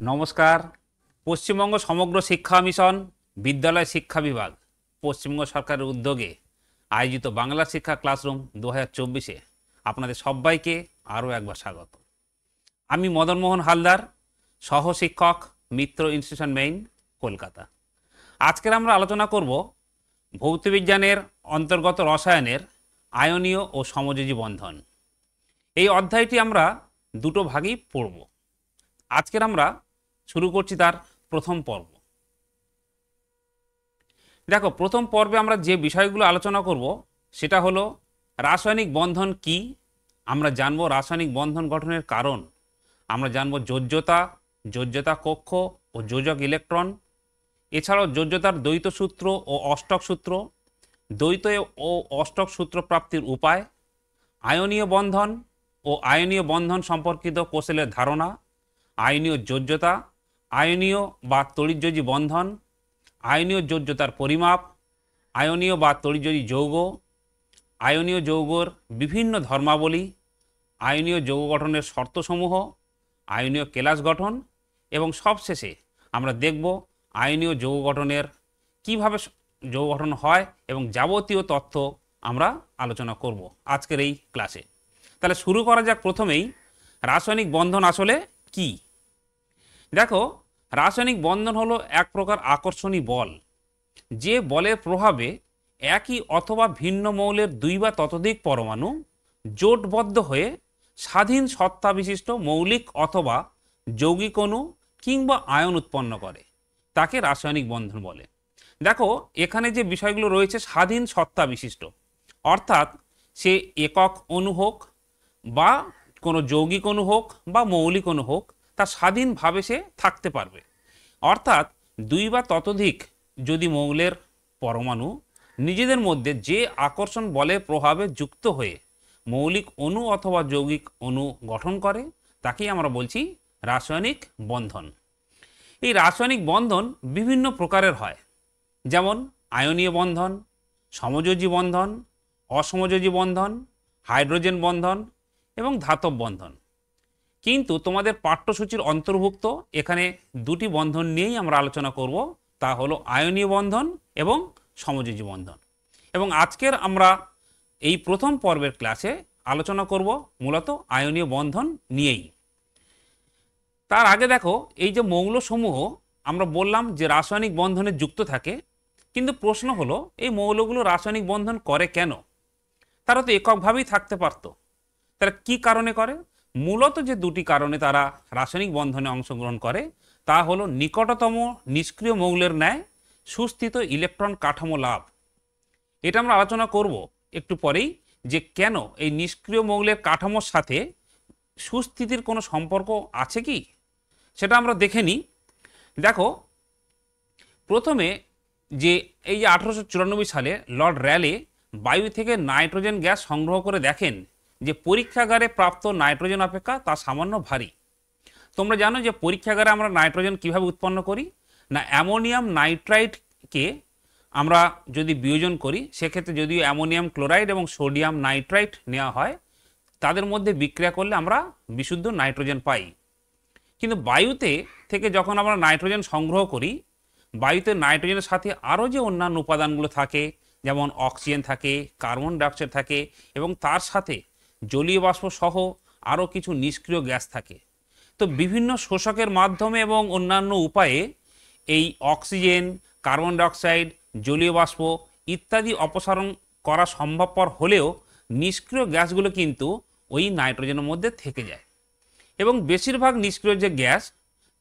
নমস্কার। পশ্চিমবঙ্গ সমগ্র শিক্ষা মিশন বিদ্যালয় শিক্ষা বিভাগ পশ্চিমবঙ্গ সরকারের উদ্যোগে আয়োজিত বাংলা শিক্ষা ক্লাসরুম 2024-এ আপনাদের সবাইকে আরও একবার স্বাগত। আমি মদনমোহন হালদার, সহশিক্ষক, মিত্র ইনস্টিটিউশন মেইন, কলকাতা। আজকের আমরা আলোচনা করব ভৌতবিজ্ঞানের অন্তর্গত রসায়নের আয়নীয় ও সমযোজী বন্ধন। এই অধ্যায়টি আমরা দুটো ভাগেই পড়ব। আজকের আমরা শুরু করছি তার প্রথম পর্ব। দেখো, প্রথম পর্বে আমরা যে বিষয়গুলো আলোচনা করব সেটা হলো রাসায়নিক বন্ধন কি, আমরা জানব রাসায়নিক বন্ধন গঠনের কারণ, আমরা জানব যোজ্যতা, যোজ্যতা কক্ষ ও যোজক ইলেকট্রন, এছাড়াও যোজ্যতার দ্বৈত সূত্র ও অষ্টক সূত্র, দ্বৈত ও অষ্টক সূত্র প্রাপ্তির উপায়, আয়নীয় বন্ধন ও আয়নীয় বন্ধন সম্পর্কিত কোষেলের ধারণা, আয়নীয় যোজ্যতা, আয়নীয় বা তড়িৎযোজী বন্ধন, আয়নীয় যোজ্যতার পরিমাপ, আয়নীয় বা তড়িৎযোজী যৌগ, আয়নীয় যৌগর বিভিন্ন ধর্মাবলী, আয়নীয় যৌগ গঠনের শর্তসমূহ, আয়নীয় কেলাস গঠন এবং সবশেষে আমরা দেখব আয়নীয় যৌগ গঠনের কীভাবে যৌগ গঠন হয় এবং যাবতীয় তথ্য আমরা আলোচনা করব আজকের এই ক্লাসে। তাহলে শুরু করা যাক প্রথমেই রাসায়নিক বন্ধন আসলে কি। দেখো, রাসায়নিক বন্ধন হলো এক প্রকার আকর্ষণী বল, যে বলের প্রভাবে একই অথবা ভিন্ন মৌলের দুই বা ততোধিক পরমাণু জোটবদ্ধ হয়ে স্বাধীন সত্তা বিশিষ্ট মৌলিক অথবা যৌগিক অণু কিংবা আয়ন উৎপন্ন করে, তাকে রাসায়নিক বন্ধন বলে। দেখো, এখানে যে বিষয়গুলো রয়েছে স্বাধীন সত্তা বিশিষ্ট, অর্থাৎ সে একক অণু হোক বা কোনো যৌগিক অণু হোক বা মৌলিক অণু হোক, তা স্বাধীনভাবে সে থাকতে পারবে। অর্থাৎ দুই বা ততোধিক যদি মৌলের পরমাণু নিজেদের মধ্যে যে আকর্ষণ বলের প্রভাবে যুক্ত হয়ে মৌলিক অণু অথবা যৌগিক অণু গঠন করে, তাকেই আমরা বলছি রাসায়নিক বন্ধন। এই রাসায়নিক বন্ধন বিভিন্ন প্রকারের হয়, যেমন আয়নীয় বন্ধন, সমযোজী বন্ধন, অসমযোজী বন্ধন, হাইড্রোজেন বন্ধন এবং ধাতব বন্ধন। কিন্তু তোমাদের পাঠ্যসূচির অন্তর্ভুক্ত এখানে দুটি বন্ধন নিয়েই আমরা আলোচনা করব, তা হলো আয়নীয় বন্ধন এবং সমযোজী বন্ধন। এবং আজকের আমরা এই প্রথম পর্বের ক্লাসে আলোচনা করব মূলত আয়নীয় বন্ধন নিয়েই। তার আগে দেখো, এই যে মৌলসমূহ আমরা বললাম যে রাসায়নিক বন্ধনে যুক্ত থাকে, কিন্তু প্রশ্ন হলো এই মৌলগুলো রাসায়নিক বন্ধন করে কেন? তারা তো এককভাবেই থাকতে পারত। তারা কি কারণে করে? মূলত যে দুটি কারণে তারা রাসায়নিক বন্ধনে অংশগ্রহণ করে তা হলো নিকটতম নিষ্ক্রিয় মৌলের ন্যায় সুস্থিত ইলেকট্রন কাঠামো লাভ। এটা আমরা আলোচনা করব একটু পরেই, যে কেন এই নিষ্ক্রিয় মৌলের কাঠামোর সাথে সুস্থিতির কোনো সম্পর্ক আছে কি, সেটা আমরা দেখে নিই। দেখো, প্রথমে যে এই যে 1894 সালে লর্ড র্যালে বায়ু থেকে নাইট্রোজেন গ্যাস সংগ্রহ করে দেখেন যে পরীক্ষাগারে প্রাপ্ত নাইট্রোজেন অপেক্ষা তা সামান্য ভারী। তোমরা জানো যে পরীক্ষাগারে আমরা নাইট্রোজেন কিভাবে উৎপন্ন করি না, অ্যামোনিয়াম নাইট্রাইটকে আমরা যদি বিয়োজন করি, সেক্ষেত্রে যদিও অ্যামোনিয়াম ক্লোরাইড এবং সোডিয়াম নাইট্রাইট নেওয়া হয়, তাদের মধ্যে বিক্রিয়া করলে আমরা বিশুদ্ধ নাইট্রোজেন পাই। কিন্তু বায়ুতে থেকে যখন আমরা নাইট্রোজেন সংগ্রহ করি, বায়ুতে নাইট্রোজেনের সাথে আরও যে অন্যান্য উপাদানগুলো থাকে, যেমন অক্সিজেন থাকে, কার্বন ডাইঅক্সাইড থাকে এবং তার সাথে জলীয় বাষ্প সহ আরও কিছু নিষ্ক্রিয় গ্যাস থাকে। তো বিভিন্ন শোষকের মাধ্যমে এবং অন্যান্য উপায়ে এই অক্সিজেন, কার্বন ডাইঅক্সাইড, জলীয় বাষ্প ইত্যাদি অপসারণ করা সম্ভবপর হলেও নিষ্ক্রিয় গ্যাসগুলো কিন্তু ওই নাইট্রোজেনের মধ্যে থেকে যায়। এবং বেশিরভাগ নিষ্ক্রিয় যে গ্যাস,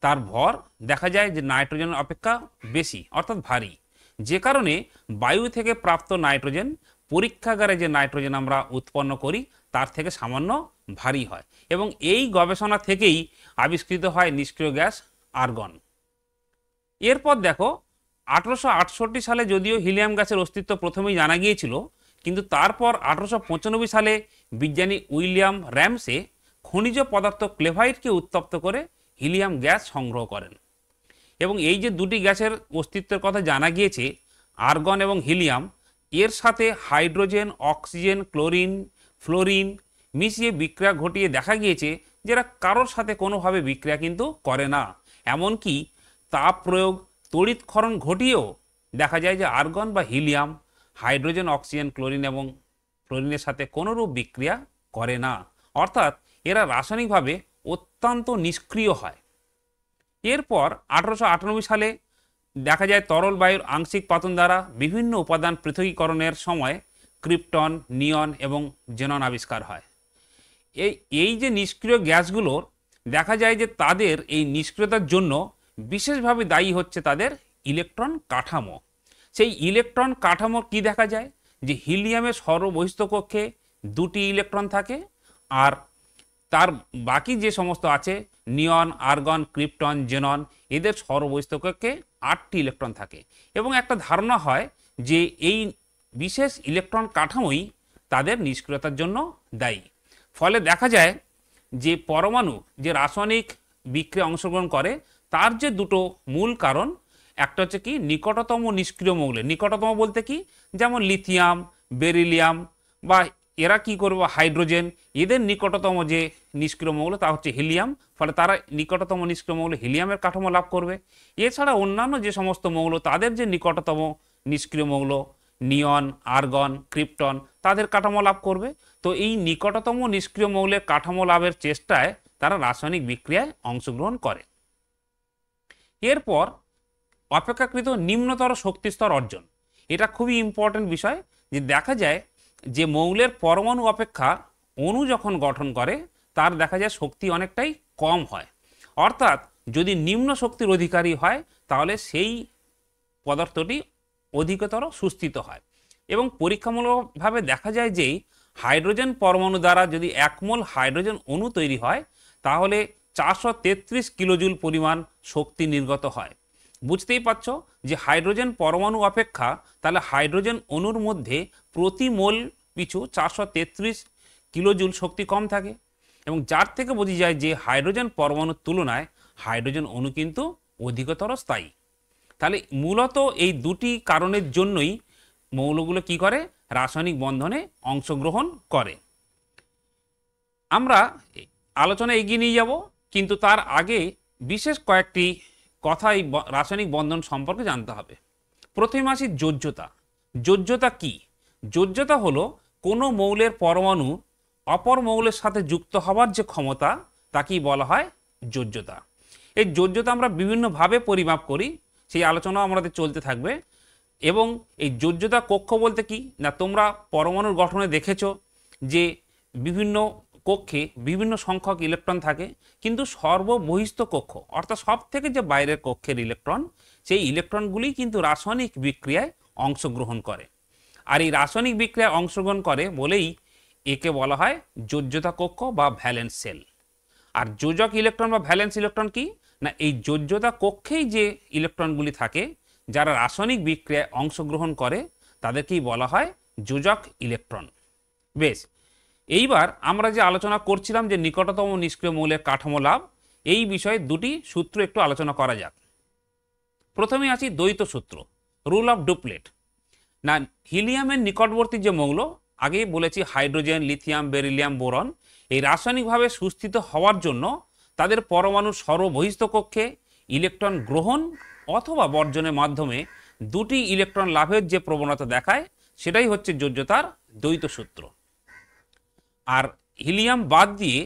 তার ভর দেখা যায় যে নাইট্রোজেনের অপেক্ষা বেশি, অর্থাৎ ভারী, যে কারণে বায়ু থেকে প্রাপ্ত নাইট্রোজেন পরীক্ষাগারে যে নাইট্রোজেন আমরা উৎপন্ন করি তার থেকে সামান্য ভারী হয়। এবং এই গবেষণা থেকেই আবিষ্কৃত হয় নিষ্ক্রিয় গ্যাস আর্গন। এরপর দেখো, 1868 সালে যদিও হিলিয়াম গ্যাসের অস্তিত্ব প্রথমেই জানা গিয়েছিল, কিন্তু তারপর 1895 সালে বিজ্ঞানী উইলিয়াম র্যামসে খনিজ পদার্থ ক্লেভাইটকে উত্তপ্ত করে হিলিয়াম গ্যাস সংগ্রহ করেন। এবং এই যে দুটি গ্যাসের অস্তিত্বের কথা জানা গিয়েছে, আর্গন এবং হিলিয়াম, এর সাথে হাইড্রোজেন, অক্সিজেন, ক্লোরিন, ফ্লোরিন মিশিয়ে বিক্রিয়া ঘটিয়ে দেখা গিয়েছে যেটা কারোর সাথে কোনোভাবে বিক্রিয়া কিন্তু করে না, এমনকি তাপ প্রয়োগ, তড়িৎক্ষরণ ঘটিয়েও দেখা যায় যে আর্গন বা হিলিয়াম হাইড্রোজেন, অক্সিজেন, ক্লোরিন এবং ফ্লোরিনের সাথে কোনোরূপ বিক্রিয়া করে না, অর্থাৎ এরা রাসায়নিকভাবে অত্যন্ত নিষ্ক্রিয় হয়। এরপর 1898 সালে দেখা যায় তরল বায়ুর আংশিক পাতন দ্বারা বিভিন্ন উপাদান পৃথকীকরণের সময় ক্রিপ্টন, নিয়ন এবং জেনন আবিষ্কার হয়। এই যে নিষ্ক্রিয় গ্যাসগুলোর দেখা যায় যে তাদের এই নিষ্ক্রিয়তার জন্য বিশেষভাবে দায়ী হচ্ছে তাদের ইলেকট্রন কাঠামো। সেই ইলেকট্রন কাঠামো কি দেখা যায় যে হিলিয়ামের সর্ববহিস্থ কক্ষে 2টি ইলেকট্রন থাকে, আর তার বাকি যে সমস্ত আছে নিয়ন, আর্গন, ক্রিপ্টন, জেনন, এদের সর্ববহিস্থ কক্ষে 8টি ইলেকট্রন থাকে। এবং একটা ধারণা হয় যে এই বিশেষ ইলেকট্রন কাঠামোই তাদের নিষ্ক্রিয়তার জন্য দায়ী। ফলে দেখা যায় যে পরমাণু যে রাসায়নিক বিক্রিয়া অংশগ্রহণ করে তার যে দুটো মূল কারণ, একটা হচ্ছে কি নিকটতম নিষ্ক্রিয় মৌলের, নিকটতম বলতে কি যেমন লিথিয়াম, বেরিলিয়াম বা এরা কি করবে হাইড্রোজেন, এদের নিকটতম যে নিষ্ক্রিয় মৌল তা হচ্ছে হিলিয়াম, ফলে তারা নিকটতম নিষ্ক্রিয় মৌল হিলিয়ামের কাঠামো লাভ করবে। এছাড়া অন্যান্য যে সমস্ত মৌল তাদের যে নিকটতম নিষ্ক্রিয় মৌল নিয়ন, আর্গন, ক্রিপ্টন, তাদের কাঠামো লাভ করবে। তো এই নিকটতম নিষ্ক্রিয় মৌলের কাঠামো লাভের চেষ্টায় তারা রাসায়নিক বিক্রিয়ায় অংশগ্রহণ করে। এরপর অপেক্ষাকৃত নিম্নতর শক্তিস্তর অর্জন, এটা খুবই ইম্পর্টেন্ট বিষয় যে দেখা যায় যে মৌলের পরমাণু অপেক্ষা অণু যখন গঠন করে তার দেখা যায় শক্তি অনেকটাই কম হয়, অর্থাৎ যদি নিম্ন শক্তির অধিকারী হয় তাহলে সেই পদার্থটি অধিকতর সুস্থিত হয়। এবং পরীক্ষামূলকভাবে দেখা যায় যে হাইড্রোজেন পরমাণু দ্বারা যদি 1 মোল হাইড্রোজেন অণু তৈরি হয় তাহলে 433 কিলোজুল পরিমাণ শক্তি নির্গত হয়। বুঝতেই পারছো যে হাইড্রোজেন পরমাণু অপেক্ষা তাহলে হাইড্রোজেন অণুর মধ্যে প্রতি মোল পিছু 433 কিলোজুল শক্তি কম থাকে, এবং যার থেকে বোঝা যায় যে হাইড্রোজেন পরমাণুর তুলনায় হাইড্রোজেন অণু কিন্তু অধিকতর স্থায়ী। তাহলে মূলত এই দুটি কারণের জন্যই মৌলগুলো কি করে রাসায়নিক বন্ধনে অংশগ্রহণ করে। আমরা আলোচনা এগিয়ে নিয়ে যাব, কিন্তু তার আগে বিশেষ কয়েকটি কথা এই রাসায়নিক বন্ধন সম্পর্কে জানতে হবে। প্রথমে আসি যোজ্যতা। যোজ্যতা কি? যোজ্যতা হলো কোনো মৌলের পরমাণু অপর মৌলের সাথে যুক্ত হওয়ার যে ক্ষমতা তাকেই বলা হয় যোজ্যতা। এই যোজ্যতা আমরা বিভিন্নভাবে পরিমাপ করি, সেই আলোচনা আমাদের চলতে থাকবে। এবং এই যোজ্যতা কক্ষ বলতে কি না, তোমরা পরমাণুর গঠনে দেখেছো যে বিভিন্ন কক্ষে বিভিন্ন সংখ্যক ইলেকট্রন থাকে, কিন্তু সর্ববহিস্থ কক্ষ অর্থাৎ সব থেকে যে বাইরের কক্ষের ইলেকট্রন, সেই ইলেকট্রনগুলি কিন্তু রাসায়নিক বিক্রিয়ায় অংশগ্রহণ করে। আর এই রাসায়নিক বিক্রিয়ায় অংশগ্রহণ করে বলেই একে বলা হয় যোজ্যতা কক্ষ বা ভ্যালেন্স সেল। আর যোজক ইলেকট্রন বা ভ্যালেন্স ইলেকট্রন কি না, এই যোজ্যতা কক্ষেই যে ইলেকট্রনগুলি থাকে যারা রাসায়নিক বিক্রিয়ায় অংশগ্রহণ করে তাদেরকেই বলা হয় যোজক ইলেকট্রন। বেশ, এইবার আমরা যে আলোচনা করছিলাম যে নিকটতম নিষ্ক্রিয় মৌলের কাঠামো লাভ, এই বিষয়ে দুটি সূত্র একটু আলোচনা করা যাক। প্রথমে আসি দ্বৈত সূত্র, রুল অফ ডুপ্লেট। না, হিলিয়ামের নিকটবর্তী যে মৌল, আগেই বলেছি হাইড্রোজেন, লিথিয়াম, বেরিলিয়াম, বোরন, এই রাসায়নিকভাবে সুস্থিত হওয়ার জন্য তাদের পরমাণুর সর্ববহিস্থ কক্ষে ইলেকট্রন গ্রহণ অথবা বর্জনের মাধ্যমে 2টি ইলেকট্রন লাভের যে প্রবণতা দেখায় সেটাই হচ্ছে যোজ্যতার দ্বৈত সূত্র। আর হিলিয়াম বাদ দিয়ে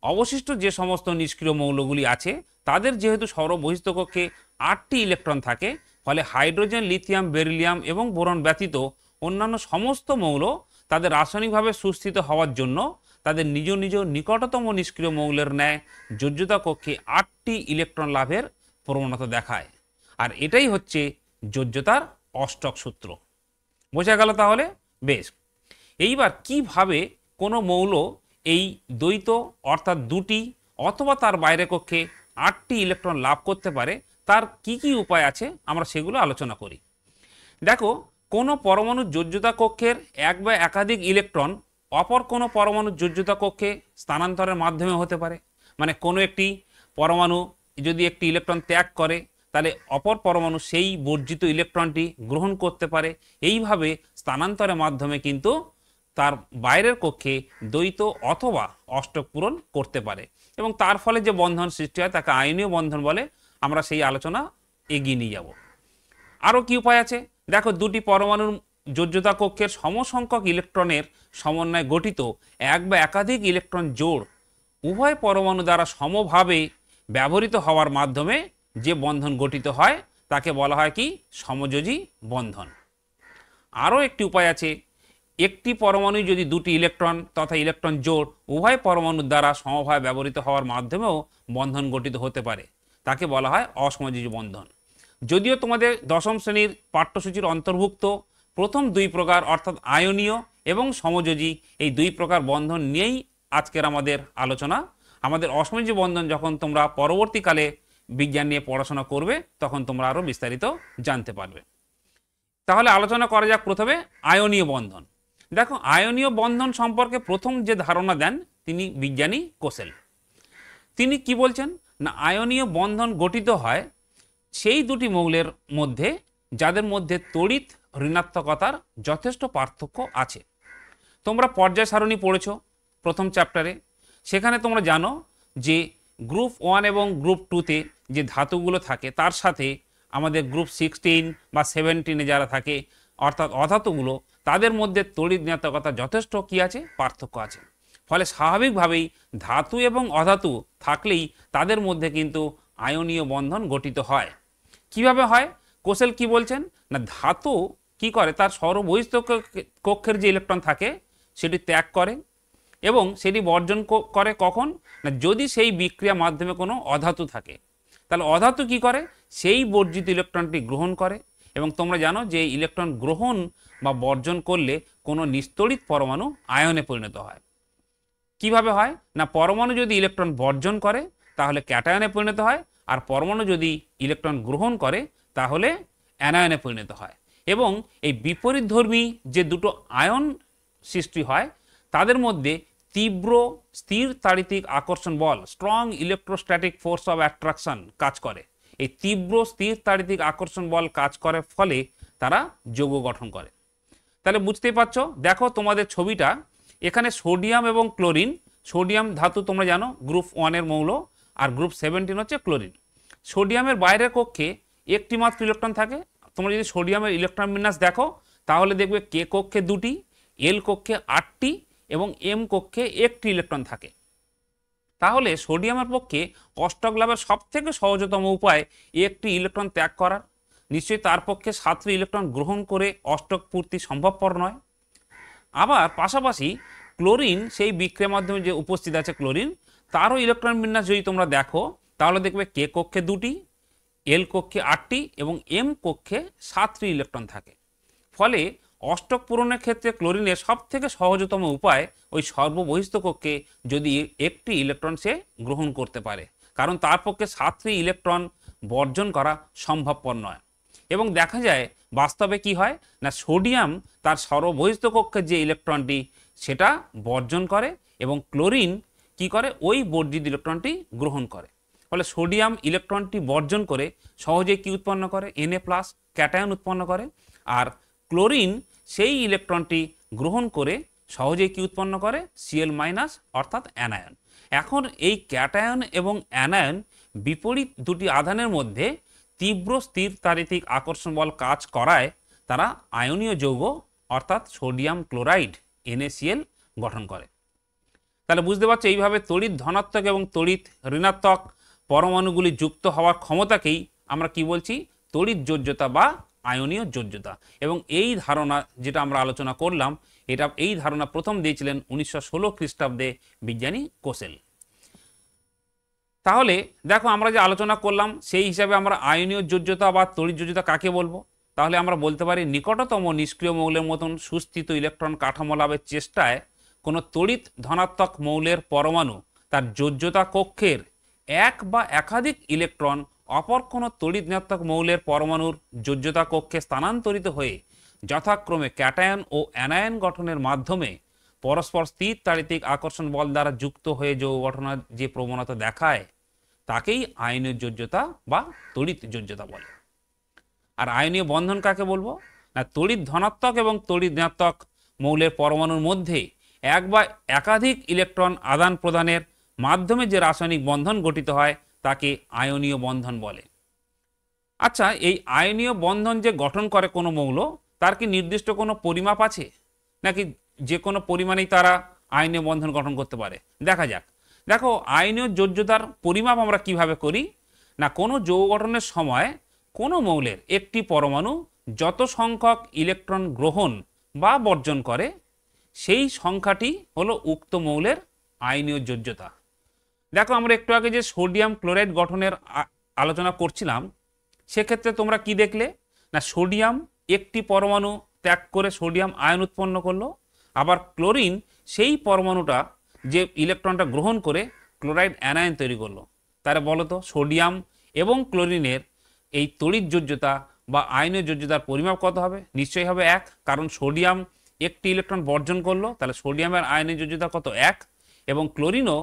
অবশিষ্ট যে সমস্ত নিষ্ক্রিয় মৌলগুলি আছে তাদের যেহেতু সর্ববহিস্থ কক্ষে 8টি ইলেকট্রন থাকে, ফলে হাইড্রোজেন, লিথিয়াম, বেরিলিয়াম এবং বোরন ব্যতীত অন্যান্য সমস্ত মৌল তাদের রাসায়নিকভাবে সুস্থিত হওয়ার জন্য তাদের নিজ নিজ নিকটতম নিষ্ক্রিয় মৌলের ন্যায় যোজ্যতা কক্ষে 8টি ইলেকট্রন লাভের প্রবণতা দেখায়। আর এটাই হচ্ছে যোজ্যতার অষ্টক সূত্র। বোঝা গেল তাহলে? বেশ, এইবার কিভাবে কোনো মৌল এই দ্বৈত অর্থাৎ 2টি অথবা তার বাইরে কক্ষে 8টি ইলেকট্রন লাভ করতে পারে তার কি কি উপায় আছে আমরা সেগুলো আলোচনা করি। দেখো, কোনো পরমাণুর যোজ্যতা কক্ষের এক বা একাধিক ইলেকট্রন অপর কোনো পরমাণুর যোজ্যতা কক্ষে স্থানান্তরের মাধ্যমে হতে পারে। মানে কোনো একটি পরমাণু যদি একটি ইলেকট্রন ত্যাগ করে তাহলে অপর পরমাণু সেই বর্জিত ইলেকট্রনটি গ্রহণ করতে পারে। এইভাবে স্থানান্তরের মাধ্যমে কিন্তু তার বাইরের কক্ষে দ্বৈত অথবা অষ্টক পূরণ করতে পারে, এবং তার ফলে যে বন্ধন সৃষ্টি হয় তাকে আয়নীয় বন্ধন বলে। আমরা সেই আলোচনা এগিয়ে নিয়ে যাব। আরও কি উপায় আছে? দেখো, দুটি পরমাণুর যোজ্যতা কক্ষের সমসংখ্যক ইলেকট্রনের সমন্বয়ে গঠিত এক বা একাধিক ইলেকট্রন জোড় উভয় পরমাণু দ্বারা সমভাবে ব্যবহৃত হওয়ার মাধ্যমে যে বন্ধন গঠিত হয় তাকে বলা হয় কি? সমযোজী বন্ধন। আরও একটি উপায় আছে, একটি পরমাণু যদি দুটি ইলেকট্রন তথা ইলেকট্রন জোড় উভয় পরমাণুর দ্বারা সমভাবে ব্যবহৃত হওয়ার মাধ্যমেও বন্ধন গঠিত হতে পারে, তাকে বলা হয় অসমযোজী বন্ধন। যদিও তোমাদের দশম শ্রেণীর পাঠ্যসূচির অন্তর্ভুক্ত প্রথম দুই প্রকার অর্থাৎ আয়নীয় এবং সমযোজী এই দুই প্রকার বন্ধন নিয়েই আজকের আমাদের আলোচনা। আমাদের অসমযোজী বন্ধন যখন তোমরা পরবর্তীকালে বিজ্ঞান নিয়ে পড়াশোনা করবে তখন তোমরা আরও বিস্তারিত জানতে পারবে। তাহলে আলোচনা করা যাক প্রথমে আয়নীয় বন্ধন। দেখো, আয়নীয় বন্ধন সম্পর্কে প্রথম যে ধারণা দেন তিনি বিজ্ঞানী কোসেল। তিনি কি বলছেন না, আয়নীয় বন্ধন গঠিত হয় সেই দুটি মৌলের মধ্যে যাদের মধ্যে তড়িৎ ঋণাত্মকতার যথেষ্ট পার্থক্য আছে। তোমরা পর্যায় সারণী পড়েছ প্রথম চ্যাপ্টারে, সেখানে তোমরা জানো যে গ্রুপ 1 এবং গ্রুপ 2তে যে ধাতুগুলো থাকে তার সাথে আমাদের গ্রুপ 16 বা 17-এ যারা থাকে অর্থাৎ অধাতুগুলো, তাদের মধ্যে তড়িৎ ঋণাত্মকতা যথেষ্ট কি আছে? পার্থক্য আছে। ফলে স্বাভাবিকভাবেই ধাতু এবং অধাতু থাকলেই তাদের মধ্যে কিন্তু আয়নীয় বন্ধন গঠিত হয়। কিভাবে হয়? কোসেল কি বলছেন না, ধাতু কি করে, তার সর্ববহিস্থ কক্ষের যে ইলেকট্রন থাকে সেটি ত্যাগ করে এবং সেটি বর্জন করে কখন না, যদি সেই বিক্রিয়া মাধ্যমে কোনো অধাতু থাকে। তাহলে অধাতু কি করে? সেই বর্জিত ইলেকট্রনটি গ্রহণ করে এবং তোমরা জানো যে ইলেকট্রন গ্রহণ বা বর্জন করলে কোনো নিস্তড়িত পরমাণু আয়নে পরিণত হয়। কিভাবে হয় না, পরমাণু যদি ইলেকট্রন বর্জন করে তাহলে ক্যাটায়নে পরিণত হয়, আর পরমাণু যদি ইলেকট্রন গ্রহণ করে তাহলে অ্যানায়নে পরিণত হয়। এবং এই বিপরীতধর্মী যে দুটো আয়ন সৃষ্টি হয় তাদের মধ্যে তীব্র স্থির তাড়িতিক আকর্ষণ বল, strong electrostatic force of attraction কাজ করে। এই তীব্র স্থির তাড়িতিক আকর্ষণ বল কাজ করার ফলে তারা যৌগ গঠন করে। তাহলে বুঝতেই পারছো, দেখো তোমাদের ছবিটা, এখানে সোডিয়াম এবং ক্লোরিন। সোডিয়াম ধাতু তোমরা জানো গ্রুপ 1-এর মৌল, আর গ্রুপ 17 হচ্ছে ক্লোরিন। সোডিয়ামের বাইরের কক্ষে একটি মাত্র ইলেকট্রন থাকে। তোমরা যদি সোডিয়ামের ইলেকট্রন বিন্যাস দেখো তাহলে দেখবে কে কক্ষে 2টি, এল কক্ষে 8টি এবং এম কক্ষে 1টি ইলেকট্রন থাকে। তাহলে সোডিয়ামের পক্ষে অষ্টক লাভের সব থেকে সহজতম উপায় একটি ইলেকট্রন ত্যাগ করার। নিশ্চয়ই তার পক্ষে 7টি ইলেকট্রন গ্রহণ করে অষ্টক পূর্তি সম্ভবপর নয়। আবার পাশাপাশি ক্লোরিন সেই বিক্রিয়ার মাধ্যমে যে উপস্থিত আছে ক্লোরিন, তারও ইলেকট্রন বিন্যাস যদি তোমরা দেখো তাহলে দেখবে কে কক্ষে 2টি, এল কক্ষে 8টি এবং এম কক্ষে 7টি ইলেকট্রন থাকে। ফলে অষ্টক পূরণের ক্ষেত্রে ক্লোরিনের সব থেকে সহজতম উপায় ওই সর্ববহিস্থ কক্ষে যদি একটি ইলেকট্রন সে গ্রহণ করতে পারে, কারণ তার পক্ষে 7টি ইলেকট্রন বর্জন করা সম্ভবপর নয়। এবং দেখা যায় বাস্তবে কি হয় না, সোডিয়াম তার সর্ববহিস্থ কক্ষের যে ইলেকট্রনটি সেটা বর্জন করে এবং ক্লোরিন কি করে, ওই বর্জিত ইলেকট্রনটি গ্রহণ করে। ফলে সোডিয়াম ইলেকট্রনটি বর্জন করে সহজেই কি উৎপন্ন করে? Na+ ক্যাটায়ন উৎপন্ন করে। আর ক্লোরিন সেই ইলেকট্রনটি গ্রহণ করে সহজেই কি উৎপন্ন করে? Cl- অর্থাৎ অ্যানায়ন। এখন এই ক্যাটায়ন এবং অ্যানায়ন বিপরীত দুটি আধানের মধ্যে তীব্র স্থির তাড়িতিক আকর্ষণ বল কাজ করায় তারা আয়নীয় যৌগ অর্থাৎ সোডিয়াম ক্লোরাইড NaCl গঠন করে। তাহলে বুঝতে পারছো, এইভাবে তড়িৎ ধনাত্মক এবং তড়িৎ ঋণাত্মক পরমাণুগুলি যুক্ত হওয়ার ক্ষমতাকেই আমরা কি বলছি? তড়িৎ যোজ্যতা বা আয়নীয় যোজ্যতা। এবং এই ধারণা যেটা আমরা আলোচনা করলাম, এই ধারণা প্রথম দিয়েছিলেন 1916 খ্রিস্টাব্দে বিজ্ঞানী কোসেল। তাহলে দেখো, আমরা যে আলোচনা করলাম সেই হিসাবে আমরা আয়নীয় যোজ্যতা বা তড়িৎ যোজ্যতা কাকে বলবো? তাহলে আমরা বলতে পারি নিকটতম নিষ্ক্রিয় মৌলের মতন সুস্থিত ইলেকট্রন কাঠামো লাভের চেষ্টায় কোনো তড়িৎ ধনাত্মক মৌলের পরমাণু তার যোজ্যতা কক্ষের এক বা একাধিক ইলেকট্রন অপর কোনো তড়িৎ ঋণাত্মক মৌলের পরমাণুর যোজ্যতা কক্ষে স্থানান্তরিত হয়ে যথাক্রমে ক্যাটায়ন ও অ্যানায়ন গঠনের মাধ্যমে পরস্পর স্থির তাড়িতিক আকর্ষণ বল দ্বারা যুক্ত হয়ে যৌগ গঠনের যে প্রবণতা দেখায় তাকেই আয়নীয় যোজ্যতা বা তড়িৎ যোজ্যতা বলে। আর আয়নীয় বন্ধন কাকে বলবো না, তড়িৎ ধনাত্মক এবং তড়িৎ ঋণাত্মক মৌলের পরমাণুর মধ্যে এক বা একাধিক ইলেকট্রন আদান প্রদানের মাধ্যমে যে রাসায়নিক বন্ধন গঠিত হয় তাকে আয়নীয় বন্ধন বলে। আচ্ছা, এই আয়নীয় বন্ধন যে গঠন করে কোনো মৌল, তার কি নির্দিষ্ট কোনো পরিমাপ আছে, নাকি যে কোনো পরিমাণেই তারা আয়নীয় বন্ধন গঠন করতে পারে? দেখা যাক। দেখো, আয়নীয় যোজ্যতার পরিমাপ আমরা কিভাবে করি না, কোনো যৌগ গঠনের সময় কোনো মৌলের একটি পরমাণু যত সংখ্যক ইলেকট্রন গ্রহণ বা বর্জন করে সেই সংখ্যাটি হলো উক্ত মৌলের আয়নীয় যোজ্যতা। দেখো, আমরা একটু আগে যে সোডিয়াম ক্লোরাইড গঠনের আলোচনা করছিলাম, সেক্ষেত্রে তোমরা কি দেখলে না, সোডিয়াম একটি পরমাণু ত্যাগ করে সোডিয়াম আয়ন উৎপন্ন করলো, আবার ক্লোরিন সেই পরমাণুটা যে ইলেকট্রনটা গ্রহণ করে ক্লোরাইড অ্যানায়ন তৈরি করলো। তাহলে বলো তো, সোডিয়াম এবং ক্লোরিনের এই তড়িৎ যোজ্যতা বা আয়নীয় যোজ্যতার পরিমাপ কত হবে? নিশ্চয়ই হবে 1, কারণ সোডিয়াম একটি ইলেকট্রন বর্জন করলো, তাহলে সোডিয়ামের আয়নীয় যোজ্যতা কত? 1। এবং ক্লোরিনও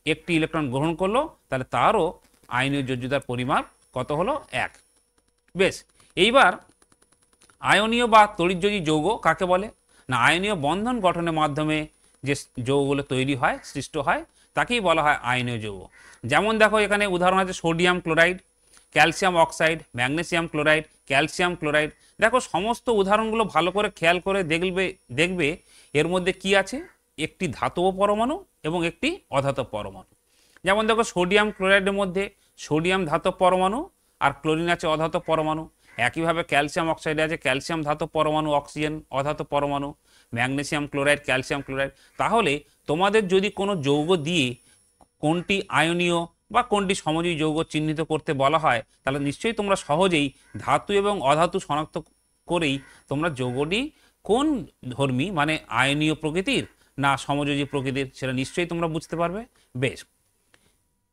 একটি ইলেকট্রন গ্রহণ করলো, তাহলে তারও আয়নীয় যোজ্যতার পরিমাপ কত হলো? 1। বেশ, এইবার আয়নীয় বা তড়িৎযোজী যৌগ কাকে বলে না, আয়নীয় বন্ধন গঠনের মাধ্যমে যে যৌগগুলো তৈরি হয়, সৃষ্ট হয়, তাকেই বলা হয় আয়নীয় যৌগ। যেমন দেখো, এখানে উদাহরণ আছে sodium chloride, calcium oxide, magnesium chloride, calcium chloride. দেখো, সমস্ত উদাহরণগুলো ভালো করে খেয়াল করে দেখবে এর মধ্যে কি আছে, একটি ধাতব পরমাণু এবং একটি অধাতব পরমাণু। যেমন দেখো, সোডিয়াম ক্লোরাইডের মধ্যে সোডিয়াম ধাতব পরমাণু আর ক্লোরিন আছে অধাতব পরমাণু। একইভাবে ক্যালসিয়াম অক্সাইডে আছে ক্যালসিয়াম ধাতব পরমাণু, অক্সিজেন অধাতব পরমাণু, ম্যাগনেসিয়াম ক্লোরাইড, ক্যালসিয়াম ক্লোরাইড। তাহলে তোমাদের যদি কোনো যৌগ দিয়ে কোনটি আয়নীয় বা কোনটি সমযোজী যৌগ চিহ্নিত করতে বলা হয়, তাহলে নিশ্চয়ই তোমরা সহজেই ধাতু এবং অধাতু শনাক্ত করেই তোমরা যৌগটি কোন ধর্মী, মানে আয়নীয় প্রকৃতির না সমযোজী প্রকৃতির, সেটা নিশ্চয়ই তোমরা বুঝতে পারবে। বেশ,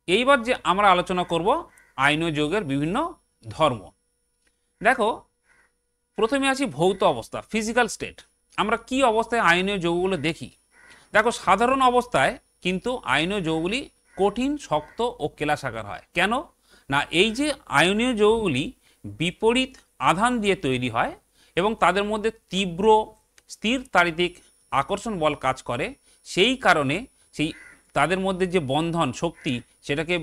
এইবার যে আমরা আলোচনা করব আয়নীয় যৌগের বিভিন্ন ধর্ম। দেখো, প্রথমে আছি ভৌত অবস্থা, ফিজিক্যাল স্টেট। আমরা কি অবস্থায় আয়নীয় যৌগগুলো দেখি? দেখো, সাধারণ অবস্থায় কিন্তু আয়নীয় যৌগগুলি কঠিন, শক্ত ও কেলাসাকার হয়। কেন না, এই যে আয়নীয় যৌগগুলি বিপরীত আধান দিয়ে তৈরি হয় এবং তাদের মধ্যে তীব্র স্থির তাড়িতিক আকর্ষণ বল কাজ করে, সেই কারণে সেই তাদের মধ্যে যে বন্ধন শক্তি, সেটাকে